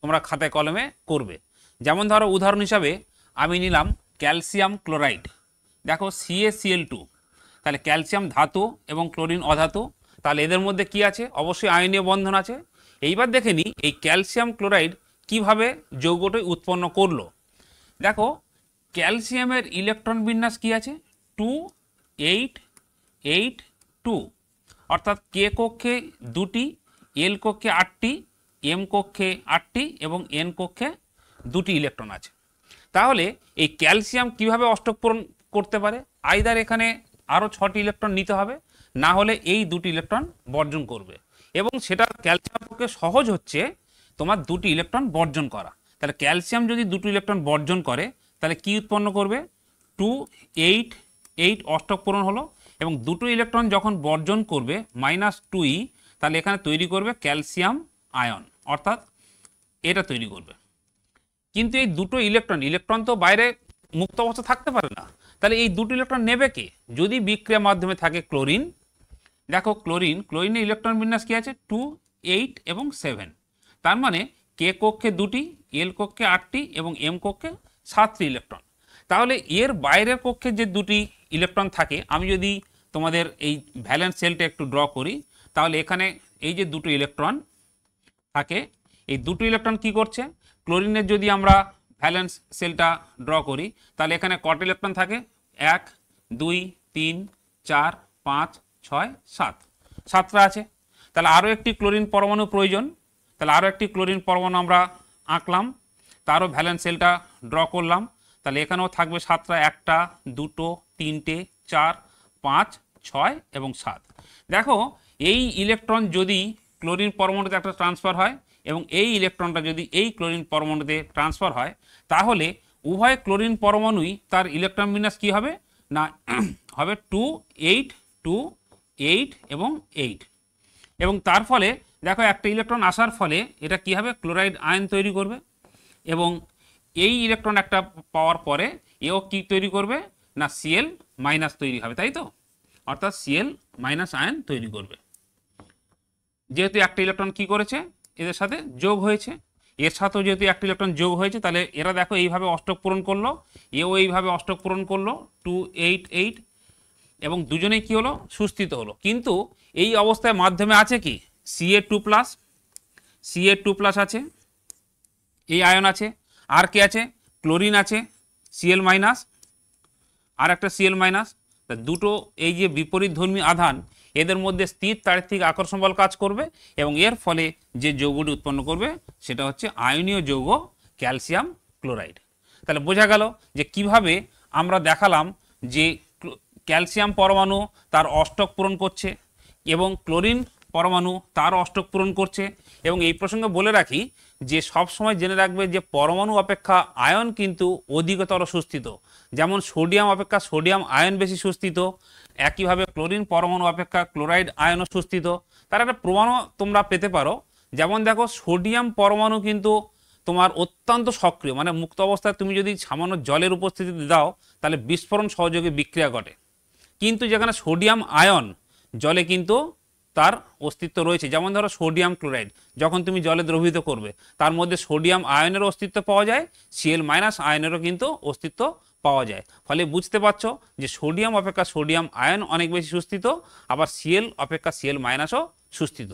তোমরা খাতায় কলমে করবে। যেমন ধরো উদাহরণ হিসাবে আমি নিলাম ক্যালসিয়াম ক্লোরাইড। দেখো CaCl2, তাহলে ক্যালসিয়াম ধাতু এবং ক্লোরিন অধাতু, তাহলে এদের মধ্যে কি আছে, অবশ্যই আয়নীয় বন্ধন আছে। এইবার দেখে নিই এই ক্যালসিয়াম ক্লোরাইড কিভাবে যৌগটি উৎপন্ন করলো। দেখো ক্যালসিয়ামের ইলেকট্রন বিন্যাস কি আছে, 2 8 8 2, অর্থাৎ K কক্ষে 2টি, L কক্ষে 8টি, M কক্ষে 8টি এবং N কক্ষে 2টি ইলেকট্রন আছে। তাহলে এই ক্যালসিয়াম কিভাবে অষ্টক পূরণ করতে পারে, আইদার এখানে আরও 6টি ইলেকট্রন নিতে হবে, না হলে এই 2টি ইলেকট্রন বর্জন করবে। এবং সেটা ক্যালসিয়ামের পক্ষে সহজ হচ্ছে তোমার 2টি ইলেকট্রন বর্জন করা। তাহলে ক্যালসিয়াম যদি 2টি ইলেকট্রন বর্জন করে তাহলে কি উৎপন্ন করবে, 2 8 8 অষ্টক পূরণ হলো। এবং 2টো ইলেকট্রন যখন বর্জন করবে -2e, তাহলে এখানে তৈরি করবে ক্যালসিয়াম আয়ন, অর্থাৎ এটা তৈরি করবে। কিন্তু এই 2টো ইলেকট্রন তো বাইরে মুক্ত অবস্থা থাকতে পারে না, তাহলে এই 2টো ইলেকট্রন নেবে কে, যদি বিক্রিয়ার মাধ্যমে থাকে ক্লোরিন। দেখো ক্লোরিনের ইলেকট্রন বিন্যাস কি আছে, 2 8 এবং 7, তার মানে K কক্ষে 2টি, L কক্ষে 8টি এবং M কক্ষে 7টি ইলেকট্রন। তাহলে এর বাইরের কক্ষে যে 2টি ইলেকট্রন থাকে, আমি যদি তোমাদের এই ভ্যালেন্স সেলটা একটু ড্র করি তাহলে এখানে এই যে 2টো ইলেকট্রন থাকে, এই 2টো ইলেকট্রন কি করছে, ক্লোরিনের যদি আমরা ভ্যালেন্স সেলটা ড্র করি তাহলে এখানে কত ইলেকট্রন থাকে, 1 2 3 4 5 6 7, 7টা আছে। তাহলে আরও একটি ক্লোরিন পরমাণু প্রয়োজন, তাহলে আরও একটি ক্লোরিন পরমাণু আমরা আঁকলাম, তারও ভ্যালেন্স সেলটা ড্র করলাম, তাহলে এখানেও থাকবে 7টা, 1টা 2টো 3টে 4 5 6 এবং 7। দেখো এই ইলেকট্রন যদি ক্লোরিন পরমাণুতে একটা ট্রান্সফার হয় এবং এই ইলেকট্রনটা যদি এই ক্লোরিন পরমাণুতে ট্রান্সফার হয় তাহলে উভয় ক্লোরিন পরমাণুই তার ইলেকট্রন বিন্যাস কী হবে না হবে 2 8 2 8 এবং 8। এবং তার ফলে দেখো একটা ইলেকট্রন আসার ফলে এটা কী হবে, ক্লোরাইড আয়ন তৈরি করবে এবং এই ইলেকট্রন একটা পাওয়ার পরে এও কি তৈরি করবে না Cl- তৈরি হবে, তাই তো, অর্থাৎ Cl- আয়ন তৈরি করবে। যেহেতু একটা ইলেকট্রন কি করেছে, এদের সাথে যোগ হয়েছে, এর সাথেও যেহেতু একটা ইলেকট্রন যোগ হয়েছে তাহলে এরা দেখো এইভাবে অষ্টক পূরণ করলো, এও এইভাবে অষ্টক পূরণ করলো 2 8 8 এবং দুজনেই কি হলো, সুস্থিত হলো। কিন্তু এই অবস্থায় মাধ্যমে আছে কি Ca2+ আছে, এই আয়ন আছে, আর কি আছে, ক্লোরিন আছে Cl-, আর একটা Cl-। দুটো এই যে বিপরীতধর্মী আধান এদের মধ্যে স্থির তাড়িৎ আকর্ষণ বল কাজ করবে এবং এর ফলে যে যৌগটি উৎপন্ন করবে সেটা হচ্ছে আয়নীয় যৌগ ক্যালসিয়াম ক্লোরাইড। তাহলে বোঝা গেল যে কিভাবে আমরা দেখালাম যে ক্যালসিয়াম পরমাণু তার অষ্টক পূরণ করছে এবং ক্লোরিন পরমাণু তার অষ্টক পূরণ করছে। এবং এই প্রসঙ্গে বলে রাখি যে সব সময় জেনে রাখবে যে পরমাণু অপেক্ষা আয়ন কিন্তু অধিকতর সুস্থিত, যেমন সোডিয়াম অপেক্ষা সোডিয়াম আয়ন বেশি সুস্থিত, একইভাবে ক্লোরিন পরমাণু অপেক্ষা ক্লোরাইড আয়নও সুস্থিত। তার একটা প্রমাণও তোমরা পেতে পারো, যেমন দেখো সোডিয়াম পরমাণু কিন্তু তোমার অত্যন্ত সক্রিয়, মানে মুক্ত অবস্থায় তুমি যদি সামান্য জলের উপস্থিতিতে দাও তাহলে বিস্ফোরণ সহযোগে বিক্রিয়া ঘটে, কিন্তু যেখানে সোডিয়াম আয়ন জলে কিন্তু তার অস্তিত্ব রয়েছে। যেমন ধরো সোডিয়াম ক্লোরাইড যখন তুমি জলে দ্রবীভূত করবে তার মধ্যে সোডিয়াম আয়নেরও অস্তিত্ব পাওয়া যায়, Cl- আয়নেরও কিন্তু অস্তিত্ব পাওয়া যায়। ফলে বুঝতে পারছো যে সোডিয়াম অপেক্ষা সোডিয়াম আয়ন অনেক বেশি সুস্থিত, আবার Cl অপেক্ষা Cl- সুস্থিত।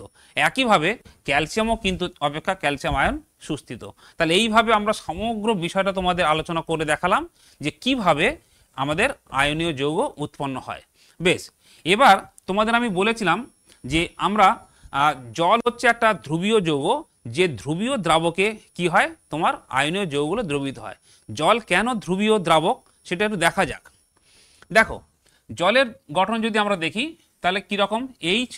একইভাবে ক্যালসিয়ামও কিন্তু অপেক্ষা ক্যালসিয়াম আয়ন সুস্থিত। তাহলে এইভাবে আমরা সমগ্র বিষয়টা তোমাদের আলোচনা করে দেখালাম যে কিভাবে আমাদের আয়নীয় যৌগ উৎপন্ন হয়। বেশ, এবার তোমাদের আমি বলেছিলাম যে আমরা জল হচ্ছে একটা ধ্রুবীয় যৌগ, যে ধ্রুবীয় দ্রাবকে কি হয় তোমার আয়নীয় যৌগগুলো দ্রবীভূত হয়। জল কেন ধ্রুবীয় দ্রাবক সেটা একটু দেখা যাক। দেখো জলের গঠন যদি আমরা দেখি তাহলে কীরকম, H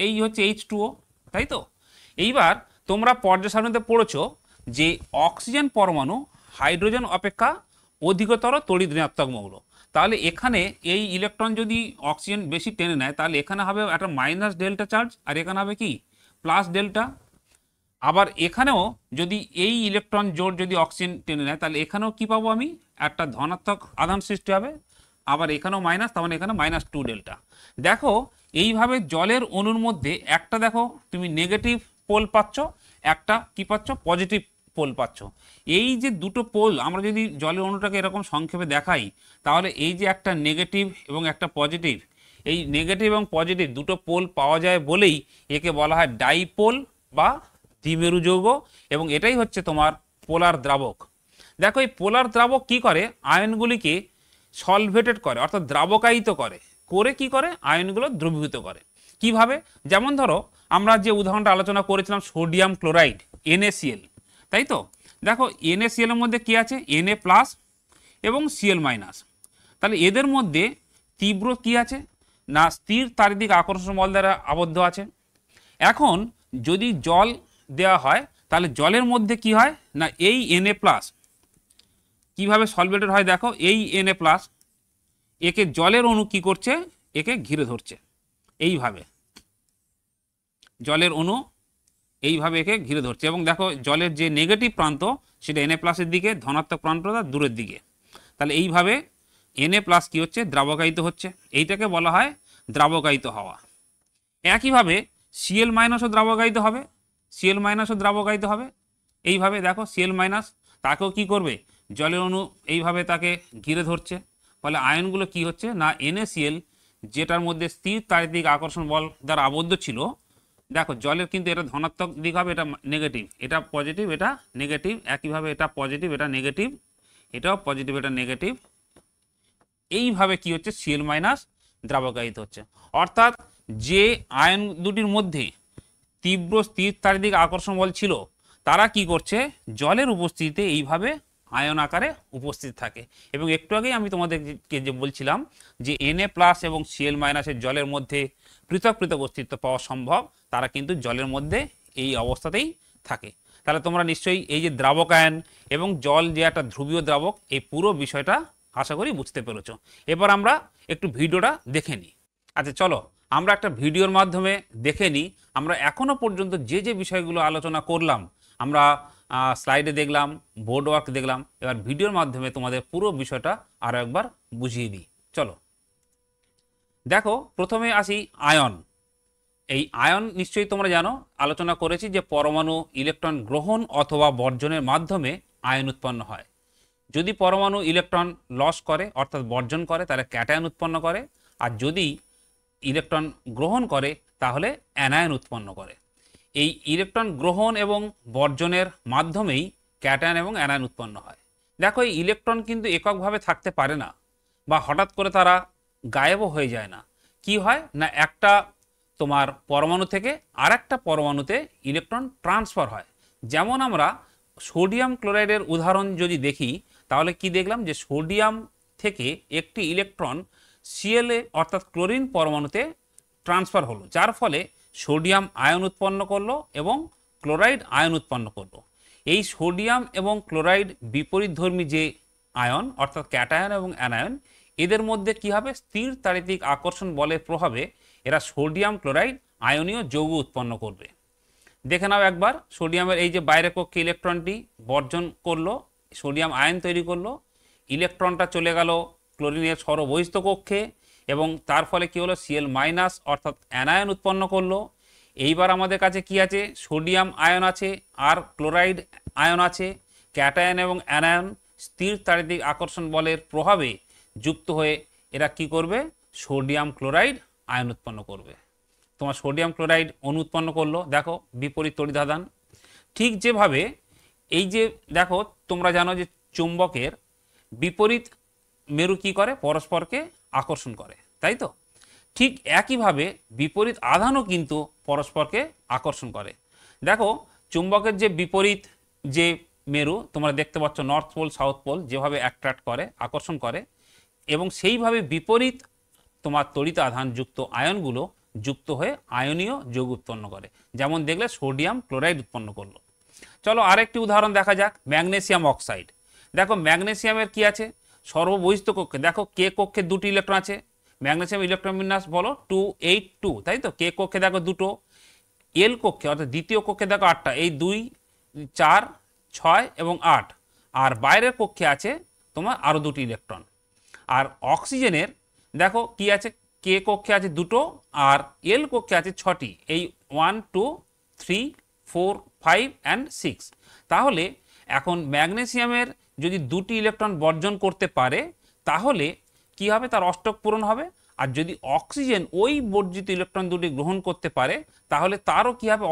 এই হচ্ছে H2O, তাই তো। এইবার তোমরা পর্যায় সারণীতে পড়েছো যে অক্সিজেন পরমাণু হাইড্রোজেন অপেক্ষা অধিকতর তড়িৎ ঋণাত্মক মৌল। তাহলে এখানে এই ইলেকট্রন যদি অক্সিজেন বেশি টেনে নেয় তাহলে এখানে হবে একটা মাইনাস ডেল্টা চার্জ, আর এখানে হবে কি প্লাস ডেল্টা। আবার এখানেও যদি এই ইলেকট্রন জোড় যদি অক্সিজেন টেনে নেয় তাহলে এখানেও কি পাবো আমি, একটা ধনাত্মক আধান সৃষ্টি হবে, আবার এখানেও মাইনাস, তার মানে এখানে -2 ডেল্টা। দেখো এইভাবে জলের অণুর মধ্যে একটা দেখো তুমি নেগেটিভ পোল পাচ্ছ, একটা কি পাচ্ছ পজিটিভ পোল পাচ্ছ। এই যে দুটো পোল আমরা যদি জলের অণুটাকে এরকম সংক্ষেপে দেখাই তাহলে এই যে একটা নেগেটিভ এবং একটা পজিটিভ, এই নেগেটিভ এবং পজিটিভ দুটো পোল পাওয়া যায় বলেই একে বলা হয় ডাইপোল বা দ্বিমেরু যৌগ, এবং এটাই হচ্ছে তোমার পোলার দ্রাবক। দেখো এই পোলার দ্রাবক কি করে, আয়নগুলিকে সলভেটেড করে অর্থাৎ দ্রাবকায়িত করে, করে কি করে আয়নগুলো দ্রবীভূত করে। কিভাবে, যেমন ধরো আমরা যে উদাহরণটা আলোচনা করেছিলাম সোডিয়াম ক্লোরাইড NaCl, তাই তো। দেখো NaCl এর মধ্যে কি আছে Na+ এবং Cl-। তাহলে এদের মধ্যে তীব্র কি আছে না স্থির তারিদিক আকর্ষণ বল দ্বারা আবদ্ধ আছে। এখন যদি জল দেওয়া হয় তাহলে জলের মধ্যে কি হয় না এই Na+ কিভাবে সলভেটেড হয়, দেখো এই Na+ একে জলের অণু কি করছে, একে ঘিরে ধরছে এইভাবে, জলের অণু এইভাবে একে ঘিরে ধরছে, এবং দেখো জলের যে নেগেটিভ প্রান্ত সেটা Na+ এর দিকে, ধনাত্মক প্রান্তটা দূরের দিকে। তাহলে এইভাবে Na+ কি হচ্ছে দ্রাবকায়িত হচ্ছে, এইটাকে বলা হয় দ্রাবকায়িত হওয়া। একইভাবে Cl- দ্রাবকায়িত হবে, Cl- দ্রাবকায়িত হবে এইভাবে। দেখো Cl- তাকেও কি করবে জলের অণু এইভাবে তাকে ঘিরে ধরছে, ফলে আয়নগুলো কি হচ্ছে না NaCl যেটার মধ্যে স্থির তারিদিক আকর্ষণ বল দ্বারা আবদ্ধ ছিল, দেখো জলের কিন্তু এটা ধনাত্মক দিক হবে, এটা নেগেটিভ, এটা পজিটিভ, এটা নেগেটিভ, একইভাবে এটা পজিটিভ, এটা নেগেটিভ, এটাও পজিটিভ, এটা নেগেটিভ, এইভাবে কি হচ্ছে Cl- দ্রাবকায়িত হচ্ছে। অর্থাৎ যে আয়ন দুটির মধ্যে তীব্র স্থির চারিদিকে আকর্ষণ বল ছিল তারা কি করছে জলের উপস্থিতিতে এইভাবে আয়ন আকারে উপস্থিত থাকে। এবং একটু আগেই আমি তোমাদেরকে যে বলছিলাম যে Na+ এবং Cl- এর জলের মধ্যে পৃথক পৃথক অস্তিত্ব পাওয়া সম্ভব, তারা কিন্তু জলের মধ্যে এই অবস্থাতেই থাকে। তাহলে তোমরা নিশ্চয়ই এই যে দ্রাবকায়ন এবং জল যে একটা ধ্রুবীয় দ্রাবক, এই পুরো বিষয়টা আশা করি বুঝতে পেরেছো। এবার আমরা একটু ভিডিওটা দেখে নিই। আচ্ছা চলো আমরা একটা ভিডিওর মাধ্যমে দেখে নিই আমরা এখনো পর্যন্ত যে যে বিষয়গুলো আলোচনা করলাম, আমরা স্লাইডে দেখলাম, বোর্ড ওয়ার্ক দেখলাম, এবার ভিডিওর মাধ্যমে তোমাদের পুরো বিষয়টা আরও একবার বুঝিয়ে দিই। চলো দেখো প্রথমে আসি আয়ন। এই আয়ন নিশ্চয়ই তোমরা জানো, আলোচনা করেছি যে পরমাণু ইলেকট্রন গ্রহণ অথবা বর্জনের মাধ্যমে আয়ন উৎপন্ন হয়। যদি পরমাণু ইলেকট্রন লস করে অর্থাৎ বর্জন করে তাহলে ক্যাটায়ন উৎপন্ন করে, আর যদি ইলেকট্রন গ্রহণ করে তাহলে অ্যানায়ন উৎপন্ন করে। এই ইলেকট্রন গ্রহণ এবং বর্জনের মাধ্যমেই ক্যাটায়ন এবং অ্যানায়ন উৎপন্ন হয়। দেখো এই ইলেকট্রন কিন্তু এককভাবে থাকতে পারে না, বা হঠাৎ করে তারা গায়েবও হয়ে যায় না। কি হয় না একটা তোমার পরমাণু থেকে আর একটা পরমাণুতে ইলেকট্রন ট্রান্সফার হয়। যেমন আমরা সোডিয়াম ক্লোরাইডের উদাহরণ যদি দেখি তাহলে কি দেখলাম যে সোডিয়াম থেকে একটি ইলেকট্রন সিএলএ অর্থাৎ ক্লোরিন পরমাণুতে ট্রান্সফার হলো, যার ফলে সোডিয়াম আয়ন উৎপন্ন করলো এবং ক্লোরাইড আয়ন উৎপন্ন করলো। এই সোডিয়াম এবং ক্লোরাইড বিপরীতধর্মী যে আয়ন অর্থাৎ ক্যাটায়ন এবং অ্যানায়ন, এদের মধ্যে কি হবে, স্থির তাড়িতিক আকর্ষণ বলের প্রভাবে এরা সোডিয়াম ক্লোরাইড আয়নীয় যৌগ উৎপন্ন করবে। দেখে নাও একবার, সোডিয়ামের এই যে বাইরের কক্ষে ইলেকট্রনটি বর্জন করলো, সোডিয়াম আয়ন তৈরি করলো, ইলেকট্রনটা চলে গেল ক্লোরিনের সরবহিস্থ কক্ষে এবং তার ফলে কি হলো, সিএল মাইনাস অর্থাৎ অ্যানায়ন উৎপন্ন করলো। এইবার আমাদের কাছে কি আছে, সোডিয়াম আয়ন আছে আর ক্লোরাইড আয়ন আছে। ক্যাটায়ন এবং অ্যানায়ন স্থির তাড়িতিক আকর্ষণ বলের প্রভাবে যুক্ত হয়ে এরা কি করবে, সোডিয়াম ক্লোরাইড আয়ন উৎপন্ন করবে। তোমার সোডিয়াম ক্লোরাইড অণু উৎপন্ন করলো, দেখো বিপরীত তড়িৎ-আধান। ঠিক যেভাবে এই যে দেখো, তোমরা জানো যে চুম্বকের বিপরীত মেরু কি করে, পরস্পরকে আকর্ষণ করে, তাই তো? ঠিক একইভাবে বিপরীত আধানও কিন্তু পরস্পরকে আকর্ষণ করে। দেখো চুম্বকের যে বিপরীত যে মেরু তোমরা দেখতে পাচ্ছ, নর্থ পোল সাউথ পোল যেভাবে অ্যাট্রাক্ট করে, আকর্ষণ করে, এবং সেইভাবে বিপরীত তোমার তড়িৎ আধান যুক্ত আয়নগুলো যুক্ত হয়ে আয়নীয় যৌগ উৎপন্ন করে, যেমন দেখলে সোডিয়াম ক্লোরাইড উৎপন্ন করলো। চলো আরেকটি উদাহরণ দেখা যাক, ম্যাগনেসিয়াম অক্সাইড। দেখো ম্যাগনেসিয়ামের কি আছে, সর্ববহিস্থ কক্ষে দেখো কে কক্ষে দুটি ইলেকট্রন আছে, ম্যাগনেসিয়াম ইলেকট্রন বিন্যাস বলো 282, তাই তো? কে কক্ষে দেখো দুটো, এল কক্ষে অর্থাৎ দ্বিতীয় কক্ষে দেখো 8টা, এই 2 4 6 এবং 8, আর বাইরের কক্ষে আছে তোমার আরও দুটি ইলেকট্রন। আর অক্সিজেনের দেখো কি আছে, কে কক্ষে আছে দুটো আর এল কক্ষে আছে 6টি, এই 1 2 3 4 5 and 6। তাহলে এখন ম্যাগনেসিয়ামের যদি দুটি ইলেকট্রন বর্জন করতে পারে তাহলে কি হবে, তার অষ্টক পূরণ হবে। আর যদি অক্সিজেন ওই বর্জিত ইলেকট্রন দুটি গ্রহণ করতে পারে তাহলে তারও কি হবে,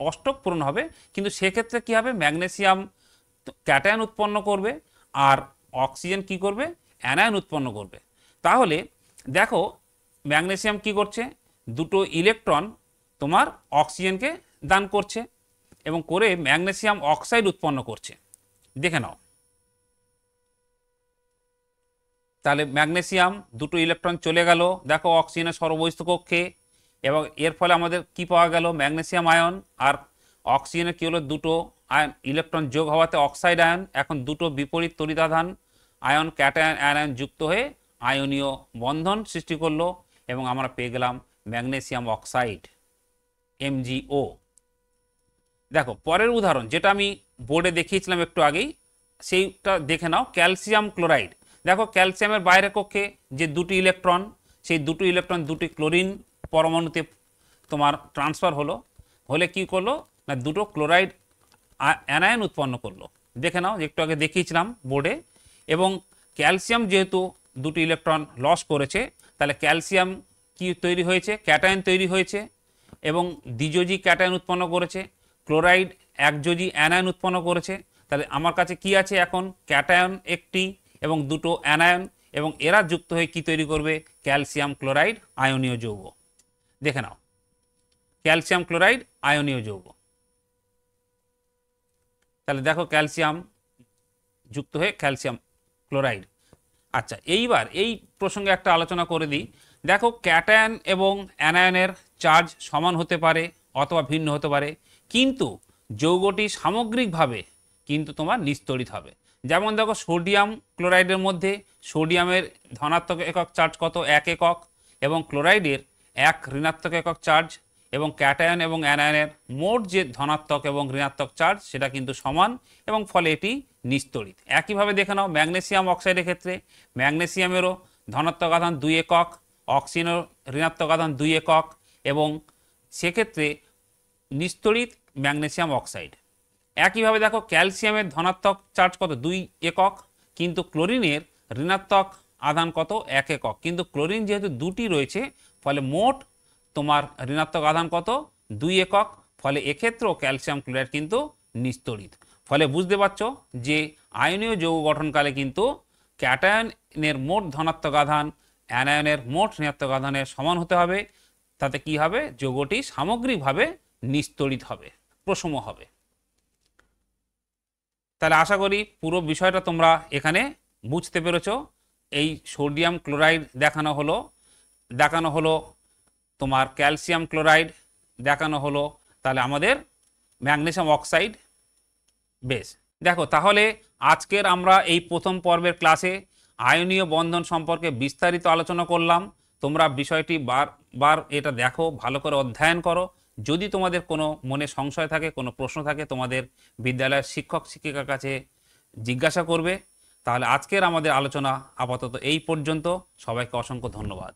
অষ্টক পূরণ হবে। কিন্তু সেক্ষেত্রে কি হবে, ম্যাগনেসিয়াম ক্যাটায়ন উৎপন্ন করবে আর অক্সিজেন কি করবে, অ্যানায়ন উৎপন্ন করবে। তাহলে দেখো ম্যাগনেসিয়াম কি করছে, দুটো ইলেকট্রন তোমার অক্সিজেনকে দান করছে এবং করে ম্যাগনেসিয়াম অক্সাইড উৎপন্ন করছে। দেখে নাও, তাহলে ম্যাগনেসিয়াম দুটো ইলেকট্রন চলে গেল দেখো অক্সিজেনের সর্ববহিস্থ কক্ষে, এবং এর ফলে আমাদের কি পাওয়া গেল, ম্যাগনেসিয়াম আয়ন। আর অক্সিজেনের কি হলো, দুটো আয়ন ইলেকট্রন যোগ হওয়াতে অক্সাইড আয়ন, এখন দুটো বিপরীত তড়িৎ-আধান আয়ন ক্যাটায়ন অ্যানায়ন যুক্ত হয়ে আয়নীয় বন্ধন সৃষ্টি করলো এবং আমরা পেয়ে গেলাম ম্যাগনেসিয়াম অক্সাইড MgO। দেখো পরের উদাহরণ যেটা আমি বোর্ডে দেখিয়েছিলাম একটু আগেই, সেইটা দেখে নাও, ক্যালসিয়াম ক্লোরাইড। দেখো ক্যালসিয়ামের বাইরের কক্ষে যে দুটি ইলেকট্রন, সেই দুটো ইলেকট্রন দুটি ক্লোরিন পরমাণুতে তোমার ট্রান্সফার হলো, হলে কি করলো না, দুটো ক্লোরাইড অ্যানায়ন উৎপন্ন করলো। দেখে নাও, একটু আগে দেখিয়েছিলাম বোর্ডে। এবং ক্যালসিয়াম যেহেতু দুটি ইলেকট্রন লস করেছে, তাহলে ক্যালসিয়াম কি তৈরি হয়েছে, ক্যাটায়ন তৈরি হয়েছে এবং দ্বিযোজী ক্যাটায়ন উৎপন্ন করেছে। ক্লোরাইড একযোজী অ্যানায়ন উৎপন্ন করেছে। তাহলে আমার কাছে কি আছে এখন, ক্যাটায়ন একটি এবং দুটো অ্যানায়ন, এবং এরা যুক্ত হয়ে কি তৈরি করবে, ক্যালসিয়াম ক্লোরাইড আয়নীয় যৌগ। দেখে নাও, ক্যালসিয়াম ক্লোরাইড আয়নীয় যৌগ। তাহলে দেখো ক্যালসিয়াম যুক্ত হয়ে ক্যালসিয়াম ক্লোরাইড। আচ্ছা এইবার এই প্রসঙ্গে একটা আলোচনা করে দিই। দেখো ক্যাটায়ন এবং অ্যানায়নের চার্জ সমান হতে পারে অথবা ভিন্ন হতে পারে, কিন্তু যৌগটি সামগ্রিকভাবে কিন্তু তোমার নিস্তড়িত হবে। যেমন দেখো সোডিয়াম ক্লোরাইডের মধ্যে সোডিয়ামের ধনাত্মক একক চার্জ কত, 1 একক, এবং ক্লোরাইডের 1 ঋণাত্মক একক চার্জ, এবং ক্যাটায়ন এবং অ্যানায়নের মোট যে ধনাত্মক এবং ঋণাত্মক চার্জ সেটা কিন্তু সমান, এবং ফলে এটি নিস্তড়িত। একইভাবে দেখে নাও ম্যাগনেসিয়াম অক্সাইডের ক্ষেত্রে, ম্যাগনেসিয়ামেরও ধনাত্মক আধান 2 একক, অক্সিজেনের ঋণাত্মক আধান 2 একক, এবং সেক্ষেত্রে নিস্তড়িত ম্যাগনেসিয়াম অক্সাইড। একইভাবে দেখো ক্যালসিয়ামের ধনাত্মক চার্জ কত, 2 একক, কিন্তু ক্লোরিনের ঋণাত্মক আধান কত, 1 একক, কিন্তু ক্লোরিন যেহেতু দুটি রয়েছে ফলে মোট তোমার ঋণাত্মক আধান কত, 2 একক, ফলে এক্ষেত্রেও ক্যালসিয়াম ক্লোরাইড কিন্তু নিস্তড়িত। ফলে বুঝতে পারছো যে আয়নীয় যৌগ গঠনকালে কিন্তু ক্যাটায়নের মোট ধনাত্মক আধান অ্যানায়নের মোট ঋণাত্মক আধানের সমান হতে হবে, তাতে কি হবে, যৌগটি সামগ্রিকভাবে নিস্তড়িত হবে, প্রশম হবে। তাহলে আশা করি পুরো বিষয়টা তোমরা এখানে বুঝতে পেরেছো। এই সোডিয়াম ক্লোরাইড দেখানো হলো তোমার ক্যালসিয়াম ক্লোরাইড দেখানো হলো, তাহলে আমাদের ম্যাগনেসিয়াম অক্সাইড। বেশ, দেখো তাহলে আজকের আমরা এই প্রথম পর্বের ক্লাসে আয়নীয় বন্ধন সম্পর্কে বিস্তারিত আলোচনা করলাম। তোমরা বিষয়টি বারবার এটা দেখো, ভালো করে অধ্যয়ন করো। যদি তোমাদের কোনো মনে সংশয় থাকে, কোনো প্রশ্ন থাকে, তোমাদের বিদ্যালয়ের শিক্ষক শিক্ষিকার কাছে জিজ্ঞাসা করবে। তাহলে আজকের আমাদের আলোচনা আপাতত এই পর্যন্ত। সবাইকে অসংখ্য ধন্যবাদ।